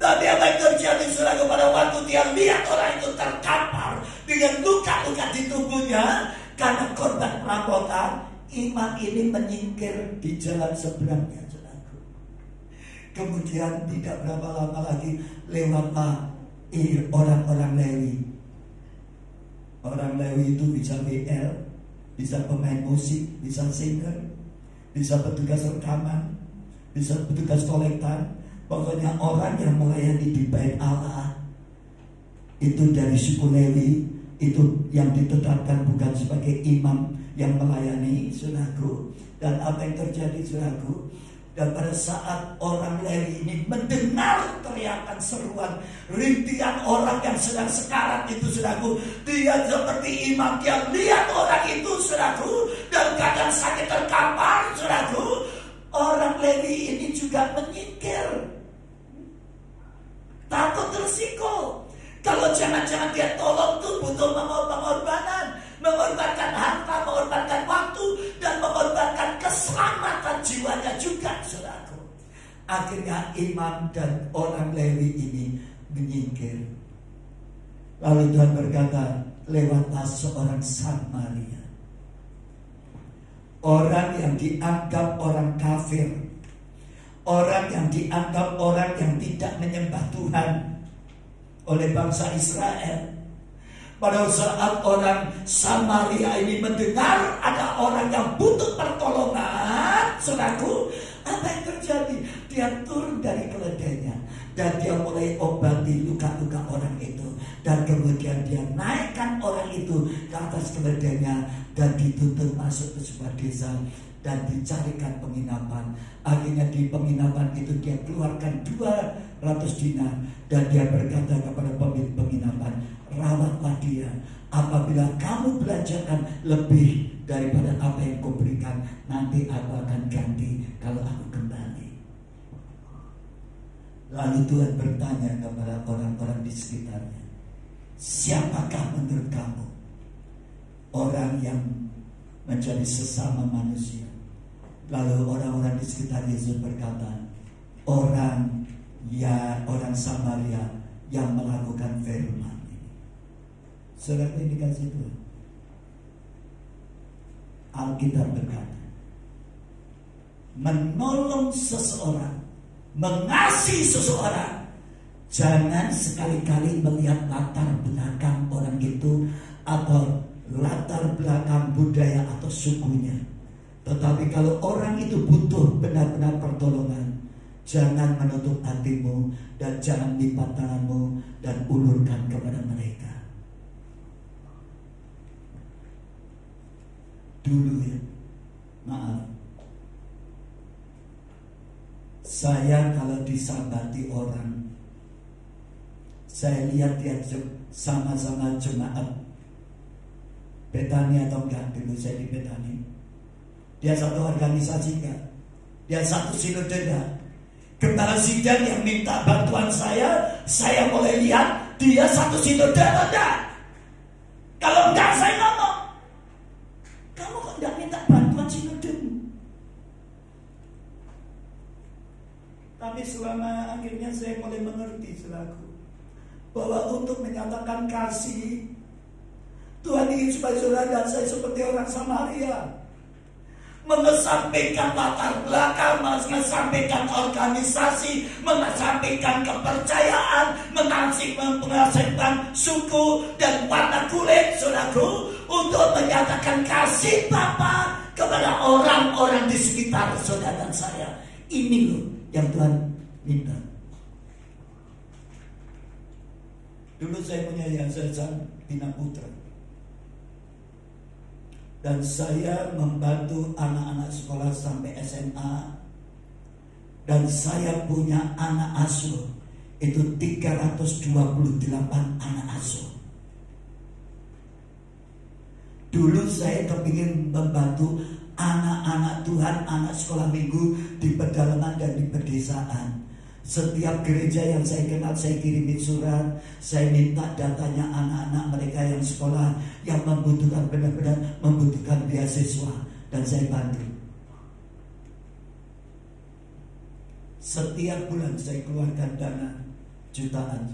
Tapi apa yang terjadi, saudara, pada waktu dia lihat orang itu terkapar dengan luka-luka di tubuhnya karena korban perampokan, imam ini menyingkir di jalan seberangnya, saudara. Kemudian tidak berapa lama lagi lewatlah orang-orang Lewi. Orang Lewi itu bisa WL, bisa pemain musik, bisa singer, bisa petugas rekaman, bisa petugas kolektan. Pokoknya orang yang melayani di bait Allah itu dari suku Lewi, itu yang ditetapkan bukan sebagai imam yang melayani, saudaraku. Dan apa yang terjadi, saudaraku? Dan pada saat orang Lewi ini mendengar teriakan seruan, rintihan orang yang sedang sekarat itu, saudaraku, dia seperti imam, dia lihat orang itu, saudaraku, dalam keadaan sakit terkapar, saudaraku. Orang Lewi ini juga menyingkir, takut resiko. Kalau jangan-jangan dia tolong tuh butuh pengorbanan, mengorbankan harta, mengorbankan waktu, dan mengorbankan keselamatan jiwanya juga, saudaraku. Akhirnya imam dan orang Lewi ini menyingkir. Lalu Tuhan berkata, lewatlah seorang Samaria. Orang yang dianggap orang kafir, orang yang dianggap orang yang tidak menyembah Tuhan oleh bangsa Israel. Pada saat orang Samaria ini mendengar ada orang yang butuh pertolongan, saudaraku, apa yang terjadi? Dia turun dari keledainya dan dia mulai obati luka-luka orang itu. Dan kemudian dia naikkan orang itu ke atas keledainya dan dituntun masuk ke sebuah desa. dan dicarikan penginapan. Akhirnya di penginapan itu dia keluarkan 200 dinar dan dia berkata kepada pemilik penginapan, rawatlah dia. Apabila kamu belanjakan lebih daripada apa yang kau berikan, nanti aku akan ganti kalau aku kembali. Lalu Tuhan bertanya kepada orang-orang di sekitarnya, siapakah menurut kamu orang yang menjadi sesama manusia? Lalu orang-orang di sekitar Yesus berkata, orang Samaria yang melakukan firman ini. Saudara, ini dikasih Tuhan. Alkitab berkata, menolong seseorang, mengasihi seseorang, jangan sekali-kali melihat latar belakang orang itu atau latar belakang budaya atau sukunya. Tetapi kalau orang itu butuh benar-benar pertolongan, jangan menutup hatimu dan jangan lipat tanganmu dan ulurkan kepada mereka. Dulu ya, maaf, saya kalau disambati orang, saya lihat dia sama-sama jemaat Betani atau enggak. Dulu saya di Betani, dia satu organisasi enggak, dia satu sinode enggak. Gembala sidang yang minta bantuan saya boleh lihat dia satu sinode atau enggak. Kalau enggak, saya ngomong, kamu kok enggak minta bantuan sinode? Tapi selama akhirnya saya mulai mengerti selaku bahwa untuk menyatakan kasih, Tuhan ingin supaya saudara dan saya seperti orang Samaria, mengesampingkan latar belakang, mengesampingkan organisasi, mengesampingkan kepercayaan, mengesampingkan suku dan warna kulit, saudaraku, untuk menyatakan kasih Bapa kepada orang-orang di sekitar saudara dan saya. Ini loh yang Tuhan minta. Dulu saya punya yayasan Bina Putra, dan saya membantu anak-anak sekolah sampai SMA. Dan saya punya anak asuh, itu 328 anak asuh. Dulu saya kepingin membantu anak-anak Tuhan, anak sekolah minggu di pedalaman dan di pedesaan. Setiap gereja yang saya kenal, saya kirimin surat, saya minta datanya anak-anak mereka yang sekolah, yang membutuhkan, benar-benar membutuhkan beasiswa, dan saya bantu. Setiap bulan saya keluarkan dana jutaan.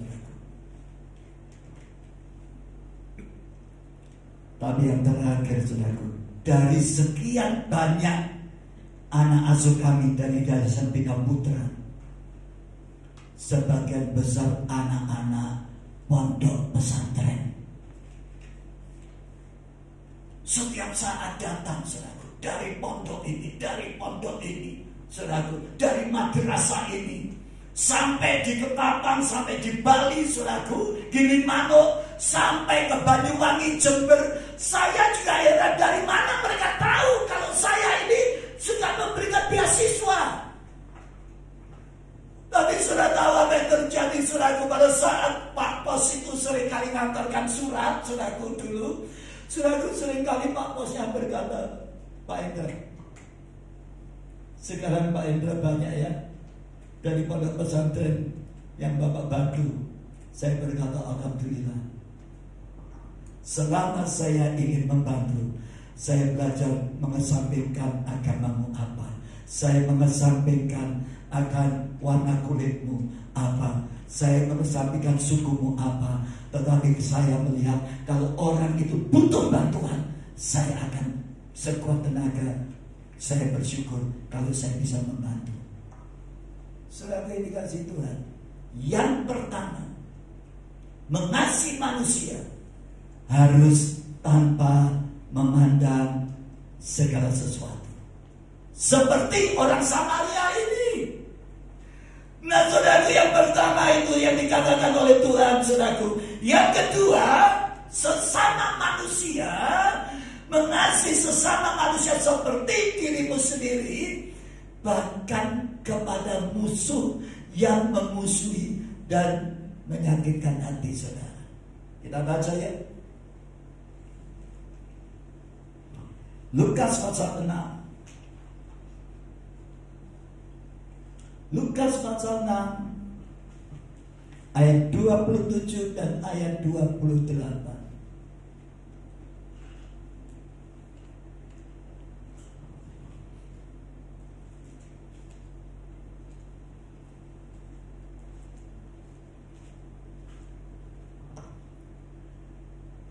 Tapi yang terakhir, saudaraku, dari sekian banyak anak asuh kami dari Yayasan Bina Putra, sebagian besar anak-anak pondok pesantren. Setiap saat datang, saudaraku, dari pondok ini, saudaraku, dari madrasah ini, sampai di Ketapang, sampai di Bali, saudaraku, Gilimanuk, sampai ke Banyuwangi, Jember. Saya juga heran dari mana mereka tahu kalau saya ini sudah memberikan beasiswa. Tapi sudah tahu apa yang terjadi, saudaraku, pada saat Pak Pos itu seringkali ngantarkan surat, saudaraku, dulu. Saudaraku, seringkali Pak Posnya berkata, Pak Endra, sekarang Pak Endra banyak ya dari pondok pesantren yang Bapak bantu. Saya berkata, alhamdulillah. Selama saya ingin membantu, saya belajar mengesampingkan agamamu apa, saya mengesampingkan akan warna kulitmu apa, saya mengesampingkan sukumu apa. Tetapi saya melihat kalau orang itu butuh bantuan, saya akan sekuat tenaga. Saya bersyukur kalau saya bisa membantu. Sebagai dikasih Tuhan, yang pertama, mengasihi manusia harus tanpa memandang segala sesuatu, seperti orang Samaria ini. Nah, saudaraku, yang pertama itu yang dikatakan oleh Tuhan, saudaraku. Yang kedua, sesama manusia mengasihi sesama manusia seperti dirimu sendiri, bahkan kepada musuh yang memusuhi dan menyakitkan hati saudara. Kita baca ya. Lukas pasal 6. Lukas pasal 6 ayat 27 dan ayat 28.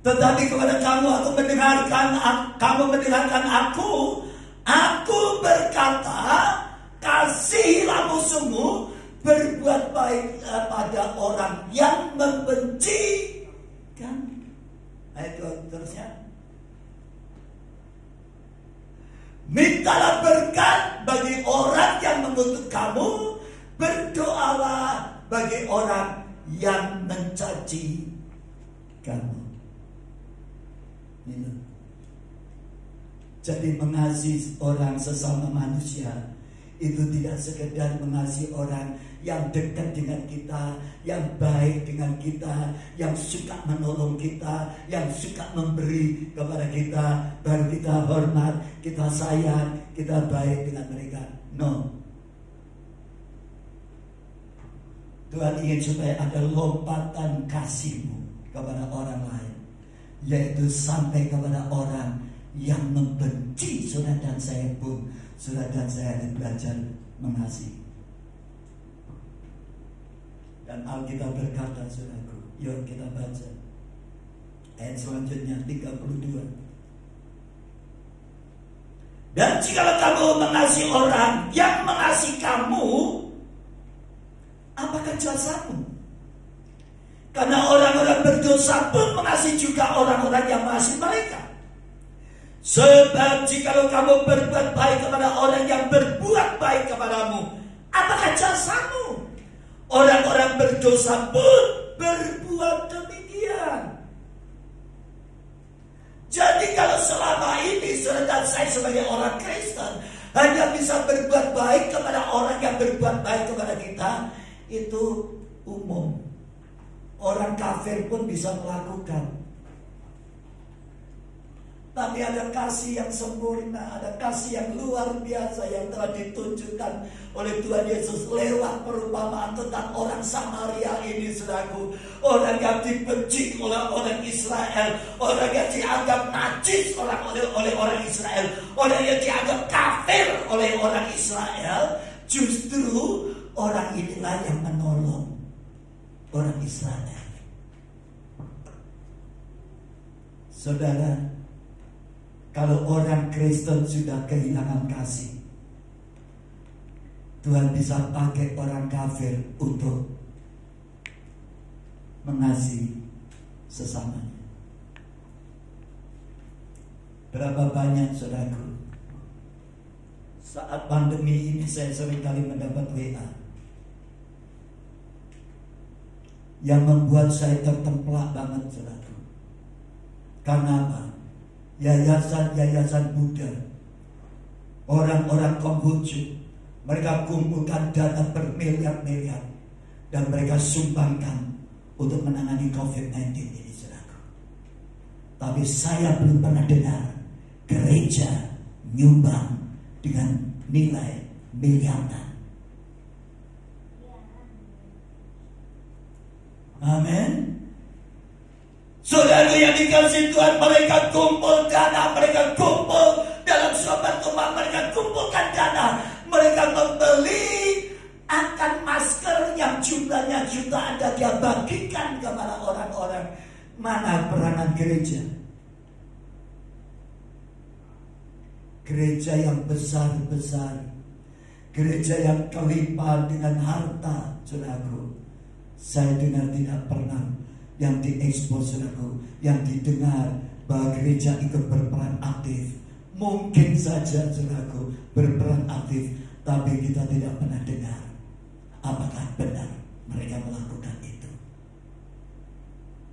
Tetapi kepada kamu kamu mendengarkan aku berkata, kasihilah musuhmu, berbuat baik pada orang yang membenci kan. Ayat terusnya, mintalah berkat bagi orang yang mengutuk kamu, berdoalah bagi orang yang mencaci kamu. Jadi mengasihi orang sesama manusia itu tidak sekedar mengasihi orang yang dekat dengan kita, yang baik dengan kita, yang suka menolong kita, yang suka memberi kepada kita, baru kita hormat, kita sayang, kita baik dengan mereka. No. Tuhan ingin supaya ada lompatan kasihmu kepada orang lain, yaitu sampai kepada orang yang membenci saudara dan saya pun, saudara dan saya harus belajar mengasihi. Dan Alkitab berkata, saudaraku, yuk kita baca ayat selanjutnya 32. Dan jika kamu mengasihi orang yang mengasihi kamu, apakah jasamu? Karena orang-orang berdosa pun mengasihi juga orang-orang yang mengasihi mereka. Sebab jikalau kamu berbuat baik kepada orang yang berbuat baik kepadamu, apakah jasamu? Orang-orang berdosa pun berbuat demikian. Jadi kalau selama ini saudara dan saya sebagai orang Kristen hanya bisa berbuat baik kepada orang yang berbuat baik kepada kita, itu umum. Orang kafir pun bisa melakukan. Tapi ada kasih yang sempurna, ada kasih yang luar biasa yang telah ditunjukkan oleh Tuhan Yesus lewat perumpamaan tentang orang Samaria ini, saudaraku. Orang yang dibenci oleh orang Israel, orang yang dianggap najis oleh orang Israel, orang yang dianggap kafir oleh orang Israel. Justru orang inilah yang menolong orang Israel. Saudara, kalau orang Kristen sudah kehilangan kasih, Tuhan bisa pakai orang kafir untuk mengasihi sesamanya. Berapa banyak saudaraku, saat pandemi ini saya seringkali mendapat WA yang membuat saya tertemplak banget, saudaraku. Karena apa? Yayasan-yayasan Buddha, orang-orang Konghucu, mereka kumpulkan dana bermiliar-miliar dan mereka sumbangkan untuk menangani COVID-19 ini, saudaraku. Tapi saya belum pernah dengar gereja nyumbang dengan nilai miliaran. Amin. Saudara yang dikasih Tuhan, mereka kumpul dana, mereka kumpul dalam sobat rumah, mereka kumpulkan dana, mereka membeli akan masker yang jumlahnya jutaan dan dia bagikan kepada orang-orang. Mana peranan gereja? Gereja yang besar-besar, gereja yang kelimpah dengan harta, saudaraku. Saya dengar tidak pernah yang diekspos, saudaraku, yang didengar bahwa gereja ikut berperan aktif. Mungkin saja, saudaraku, berperan aktif, tapi kita tidak pernah dengar apakah benar mereka melakukan itu.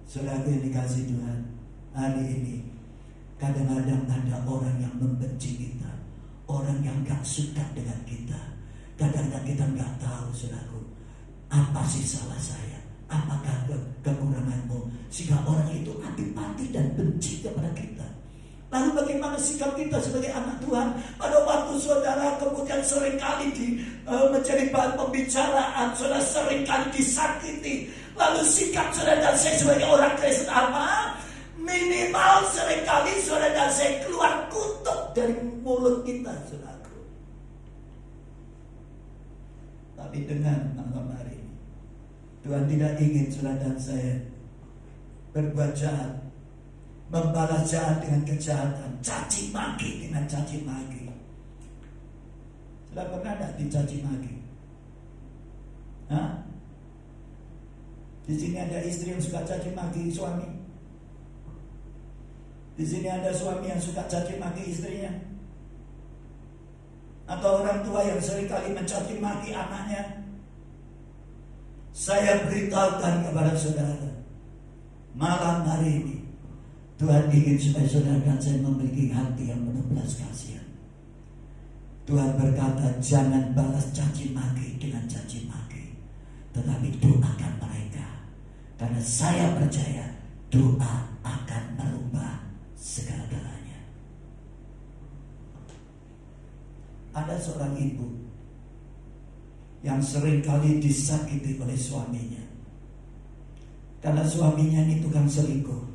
Saudaraku yang dikasih Tuhan, hari ini Kadang-kadang ada orang yang membenci kita, orang yang gak suka dengan kita. Kadang-kadang kita gak tahu, saudaraku, apa sih salah saya, apakah kekuranganmu, sehingga orang itu antipati dan benci kepada kita. Lalu bagaimana sikap kita sebagai anak Tuhan pada waktu saudara kemudian seringkali menjadi bahan pembicaraan, saudara seringkali disakiti. Lalu sikap saudara dan saya sebagai orang Kristen apa? Minimal seringkali saudara dan saya keluar kutuk dari mulut kita, saudaraku. Tapi dengan malam hari ini, Tuhan tidak ingin saudara dan saya berbuat jahat, membalas jahat dengan kejahatan, caci maki dengan caci maki. Sudah pernah tidak dicaci maki? Hah? Di sini ada istri yang suka caci maki suami. Di sini ada suami yang suka caci maki istrinya. Atau orang tua yang seringkali mencaci maki anaknya. Saya beritahukan kepada saudara, malam hari ini Tuhan ingin supaya saudara dan saya memiliki hati yang penuh belas kasihan. Tuhan berkata, jangan balas caci maki dengan caci maki, tetapi doakan mereka. Karena saya percaya doa akan merubah segala-galanya. Ada seorang ibu yang seringkali disakiti oleh suaminya. Karena suaminya ini tukang selingkuh.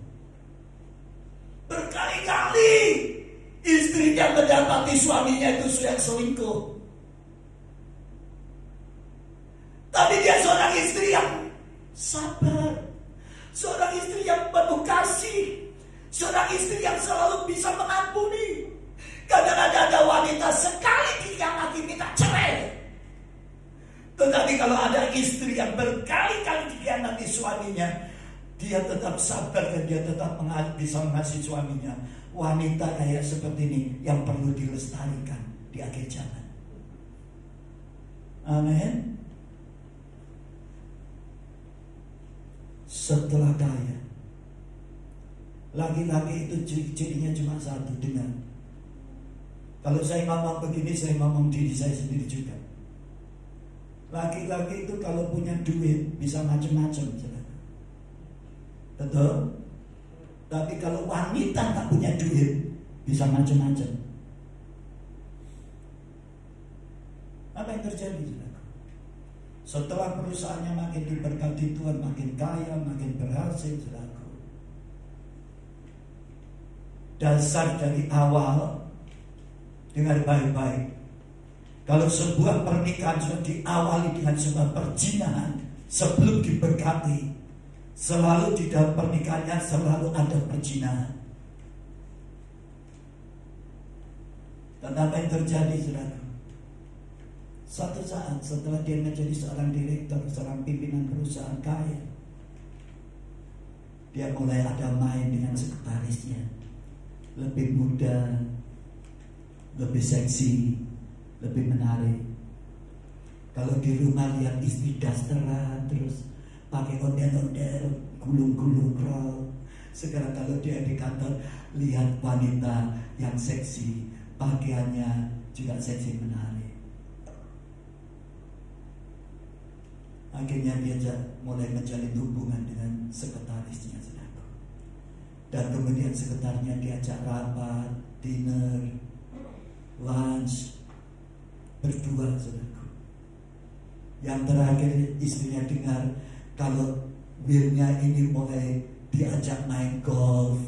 Berkali-kali istrinya mendapati suaminya itu sudah selingkuh. Tapi dia seorang istri yang sabar, seorang istri yang penuh kasih, seorang istri yang selalu bisa mengampuni. Kadang-kadang ada wanita sekali dikhianati minta cerai. Tetapi kalau ada istri yang berkali-kali dikhianati suaminya, dia tetap sabar dan dia tetap bisa mengasihi suaminya. Wanita kayak seperti ini yang perlu dilestarikan di akhir zaman. Amin. Setelah kaya, laki-laki itu cirinya cuma satu, dengar. Kalau saya ngomong begini, saya ngomong diri saya sendiri juga. Laki-laki itu kalau punya duit bisa macam-macam, betul? Tapi kalau wanita tak punya duit bisa macam-macam. Apa yang terjadi, saudara? Setelah perusahaannya makin diberkati Tuhan, makin kaya, makin berhasil, saudara. Dasar dari awal, dengar baik-baik. Kalau sebuah pernikahan sudah diawali dengan sebuah perzinahan sebelum diberkati, selalu di dalam pernikahannya selalu ada perzinahan. Dan apa yang terjadi, saudara? Suatu saat setelah dia menjadi seorang direktur, seorang pimpinan perusahaan kaya, dia mulai ada main dengan sekretarisnya. Lebih muda, lebih seksi, lebih menarik. Kalau di rumah lihat istri dasteran, terus pakai ondel-ondel, gulung-gulung roll. Sekarang kalau dia di kantor lihat wanita yang seksi, pakaiannya juga seksi, menarik. Akhirnya dia mulai menjalin hubungan dengan sekretarisnya, saudara. Dan kemudian sekretarnya diajak rapat, dinner, lunch, berdua, saudara. Yang terakhir istrinya dengar kalau Willnya ini mulai diajak main golf.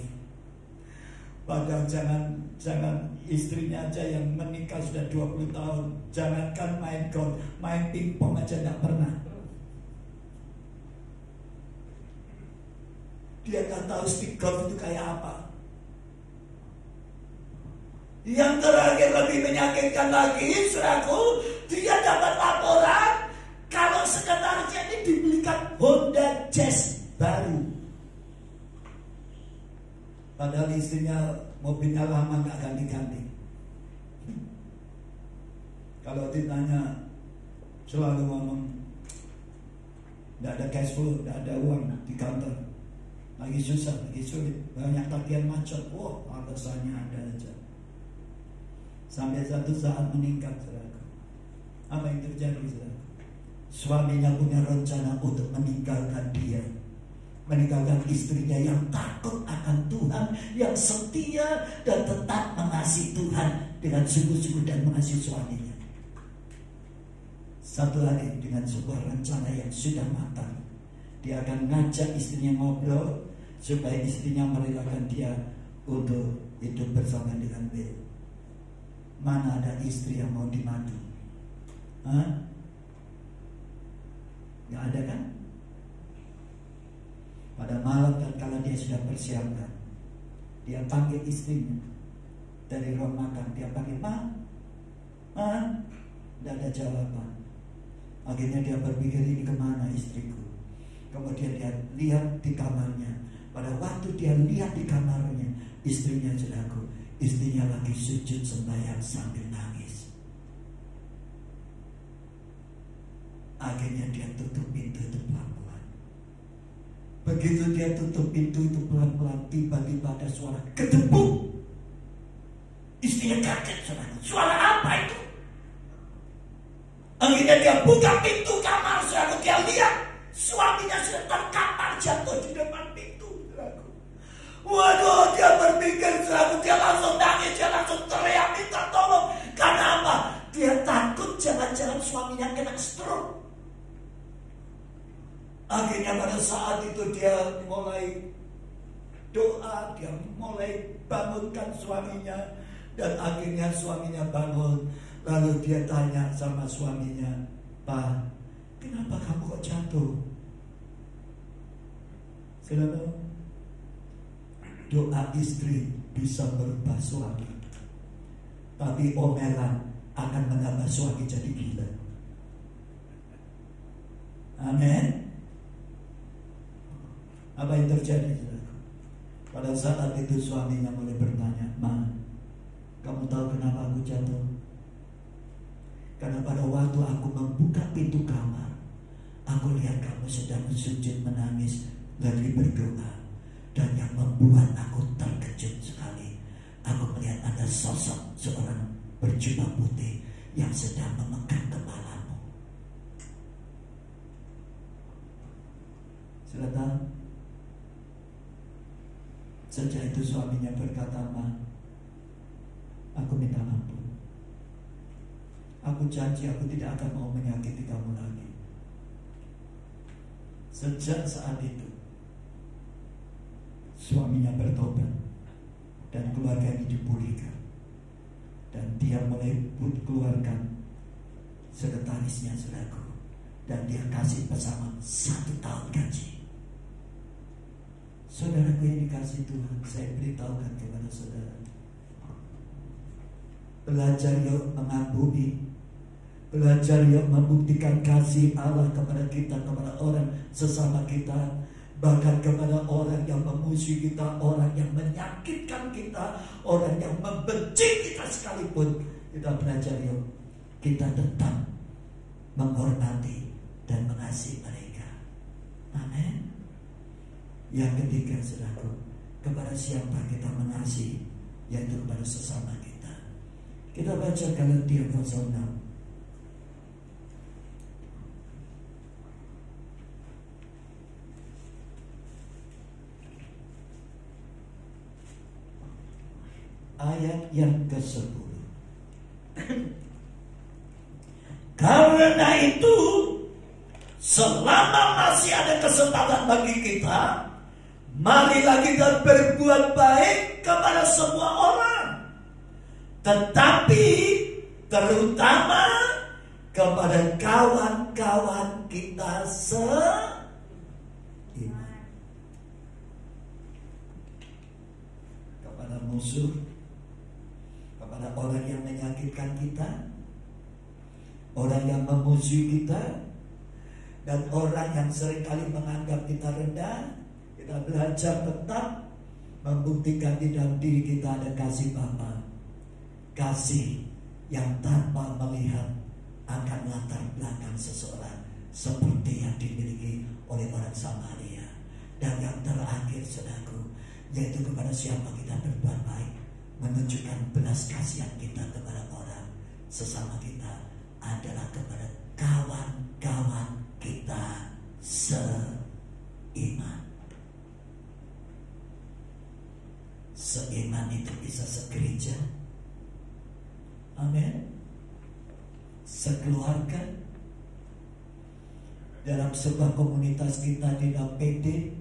Padahal jangan istrinya aja yang menikah sudah 20 tahun, jangankan main golf, main pingpong aja tidak pernah. Dia tak tahu stick golf itu kayak apa. Yang terakhir lebih menyakitkan lagi, saudaraku, dia dapat laporan kalau sekretarisnya ini dibelikan Honda Jazz baru. Padahal istrinya mobilnya lama gak ganti-ganti. Kalau ditanya selalu ngomong, gak ada cash flow, gak ada uang di kantor. lagi susah, lagi sulit, banyak tagihan macet. Wah, alasannya ada aja. Sampai satu saat meningkat, saudara. Apa yang terjadi, saudara? Suaminya punya rencana untuk meninggalkan dia, meninggalkan istrinya yang takut akan Tuhan, yang setia dan tetap mengasihi Tuhan dengan sungguh-sungguh dan mengasihi suaminya. Satu hari dengan sebuah rencana yang sudah matang, dia akan ngajak istrinya ngobrol supaya istrinya merelakan dia untuk hidup bersama dengan dia. Mana ada istri yang mau dimadu? Gak ada kan? Pada malam tatkala dia sudah persiapkan, dia panggil istrinya dari ruang makan. Dia panggil, "Ma, tidak ada jawaban." Akhirnya dia berpikir, ini kemana istriku? Kemudian dia lihat di kamarnya. Pada waktu dia lihat di kamarnya, istrinya, saudaraku, istrinya lagi sujud sembahyang sambil nangis. Akhirnya dia tutup pintu itu pelan-pelan. Begitu dia tutup pintu itu pelan-pelan, tiba-tiba ada suara gedebuk. Istrinya kaget, saudara. Suara apa itu? Akhirnya dia buka pintu kamar, saudara. Dia lihat suaminya sudah terkapar jatuh di depan pintu, saudara. Waduh, dia berpikir, saudara, dia langsung nangis, dia langsung teriak minta tolong. Karena apa? Dia takut jangan-jangan suaminya kena stroke. Akhirnya pada saat itu dia mulai doa, dia mulai bangunkan suaminya, dan akhirnya suaminya bangun. Lalu dia tanya sama suaminya, "Pak, kenapa kamu kok jatuh?" Saudara, doa istri bisa berubah suami, tapi omelan akan menambah suami jadi gila. Amin. Apa yang terjadi, saudara? Pada saat itu suaminya mulai bertanya, "Ma, kamu tahu kenapa aku jatuh?" Karena pada waktu aku membuka pintu kamar, aku lihat kamu sedang sujud menangis lagi berdoa. Dan yang membuat aku terkejut sekali, aku melihat ada sosok seorang berjubah putih yang sedang memegang kepalamu. Sudah tahu? Sejak itu suaminya berkata, "Ma, aku minta ampun. Aku janji aku tidak akan mau menyakiti kamu lagi." Sejak saat itu suaminya bertobat dan keluarganya dipulihkan, dan dia mulai keluarkan sekretarisnya, saudaraku, dan dia kasih pesangon 1 tahun gaji. Saudaraku yang dikasih Tuhan, saya beritahukan kepada saudara, belajar yuk mengagumi, belajar yuk membuktikan kasih Allah kepada kita, kepada orang sesama kita, bahkan kepada orang yang memusuhi kita, orang yang menyakitkan kita, orang yang membenci kita sekalipun. Kita belajar yuk, kita tetap menghormati dan mengasihi mereka. Amin. Yang ketiga, saudaraku, kepada siapa kita mengasihi, yaitu kepada sesama kita. Kita baca Galatia pasal 6. Ayat yang ke-10. Karena itu, selama masih ada kesempatan bagi kita, marilah kita berbuat baik kepada semua orang, tetapi terutama kepada kawan-kawan kita seiman. Kepada musuh, kepada orang yang menyakitkan kita, orang yang memusuhi kita, dan orang yang seringkali menganggap kita rendah. Kita belajar tetap membuktikan di dalam diri kita ada kasih Bapa, kasih yang tanpa melihat akan latar belakang seseorang, seperti yang dimiliki oleh orang Samaria. Dan yang terakhir saudaraku, yaitu kepada siapa kita berbuat baik, menunjukkan belas kasihan kita kepada orang sesama kita adalah kepada kawan-kawan kita seiman. Seiman itu bisa segereja, amin, sekeluarga, dalam sebuah komunitas kita di dalam PD.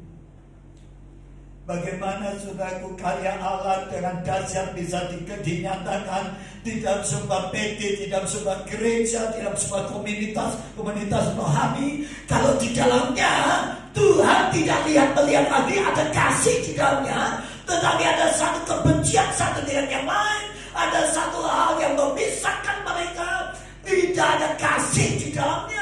Bagaimana saudaraku karya Allah dengan dahsyat bisa dinyatakan di dalam sebuah PD, di dalam sebuah gereja, di dalam sebuah komunitas rohani, kalau di dalamnya Tuhan tidak melihat lagi ada kasih di dalamnya, tetapi ada satu kebencian satu dengan yang lain, ada satu hal yang memisahkan mereka, tidak ada kasih di dalamnya.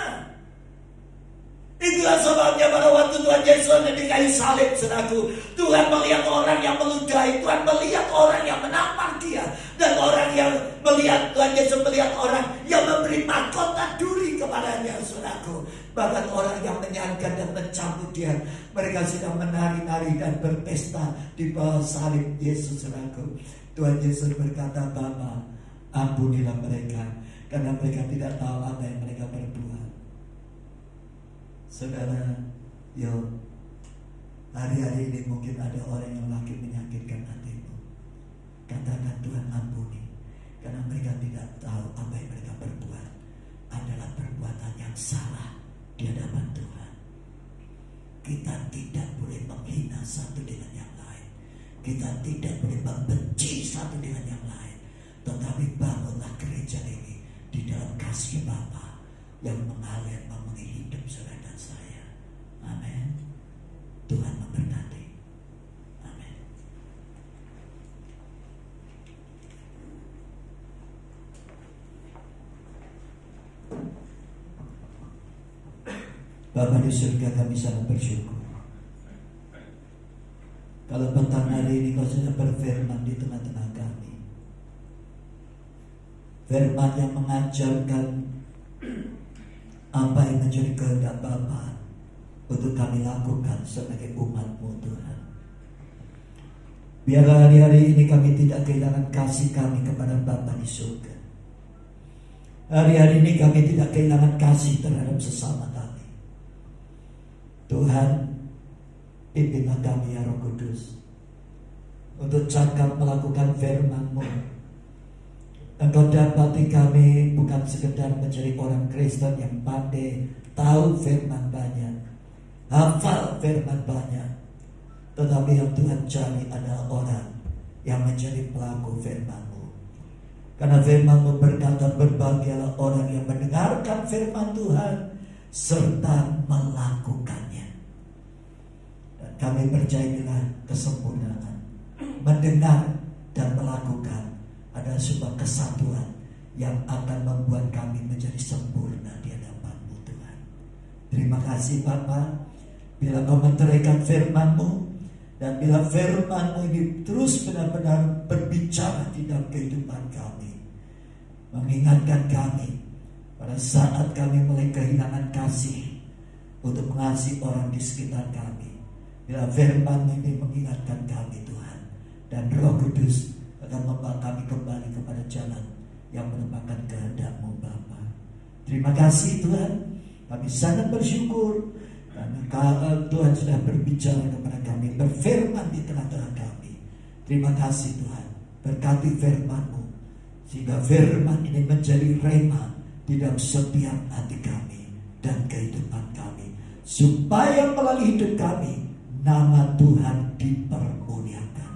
Itulah sebabnya pada waktu Tuhan Yesus di kayu salib, saudaraku, Tuhan melihat orang yang meludahi, Tuhan melihat orang yang menampar dia, dan orang yang melihat Tuhan Yesus melihat orang yang memberi mahkota duri kepadanya, saudaraku. Bahkan orang yang menyanyikan dan mencambut dia, mereka sedang menari-nari dan berpesta di bawah salib Yesus, saudaraku. Tuhan Yesus berkata, Bapa, ampunilah mereka, karena mereka tidak tahu apa yang mereka berbuat. Saudara, hari-hari ini mungkin ada orang yang lagi menyakitkan hatimu. Katakan, Tuhan ampuni, karena mereka tidak tahu apa yang mereka berbuat adalah perbuatan yang salah di hadapan Tuhan. Kita tidak boleh menghina satu dengan yang lain, kita tidak boleh membenci satu dengan yang lain, tetapi bangunlah gereja ini di dalam kasih Bapa yang mengalir memenuhi hidup saudara dan saya. Amin. Tuhan memberkati. Amin. Bapa di surga, kami sangat bersyukur kalau petang hari ini Kau sudah berfirman di tengah-tengah kami, firman yang mengajarkan apa yang menjadi kehendak Bapa untuk kami lakukan sebagai umat-Mu, Tuhan. Biarlah hari-hari ini kami tidak kehilangan kasih kami kepada Bapa di surga. Hari-hari ini kami tidak kehilangan kasih terhadap sesama kami. Tuhan, pimpinlah kami ya Roh Kudus untuk cakap melakukan firman-Mu. Engkau dapati kami bukan sekedar menjadi orang Kristen yang pandai, tahu firman banyak, hafal firman banyak, tetapi yang Tuhan cari adalah orang yang menjadi pelaku firman-Mu. Karena firman-Mu berkata, berbahagialah orang yang mendengarkan firman Tuhan serta melakukannya. Dan kami percaya dengan kesempurnaan, mendengar dan melakukan adalah sebuah kesatuan yang akan membuat kami menjadi sempurna di hadapan-Mu, Tuhan. Terima kasih Bapa, bila Kau menteraikan firman-Mu, dan bila firman-Mu ini terus benar-benar berbicara di dalam kehidupan kami, mengingatkan kami pada saat kami mulai kehilangan kasih untuk mengasihi orang di sekitar kami. Bila firman-Mu ini mengingatkan kami, Tuhan, dan Roh Kudus akan membawa kami kembali kepada jalan yang merupakan kehendak-Mu, Bapa. Terima kasih Tuhan, kami sangat bersyukur karena Tuhan sudah berbicara kepada kami, berfirman di tengah-tengah kami. Terima kasih Tuhan, berkati firman-Mu sehingga firman ini menjadi rema di dalam setiap hati kami dan kehidupan kami, supaya melalui hidup kami nama Tuhan dipermuliakan.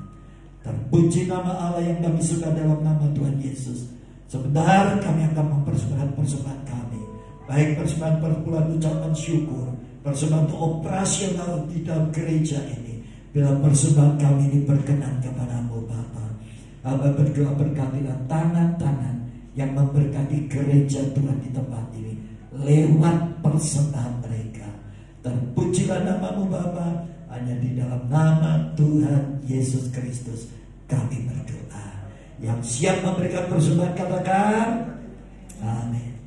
Terpuji nama Allah yang kami suka dalam nama Tuhan Yesus. Sebentar kami akan mempersembahkan persembahan kami, baik persembahan perpuluhan ucapan syukur, persembahan untuk operasional di dalam gereja ini. Bila persembahan kami ini berkenan kepada-Mu Bapa, Aba berdoa berkatilah tangan-tangan yang memberkati gereja Tuhan di tempat ini lewat persembahan mereka. Terpujilah nama-Mu Bapa, hanya di dalam nama Tuhan Yesus Kristus kami berdoa. Yang siap memberikan persembahan katakan amin.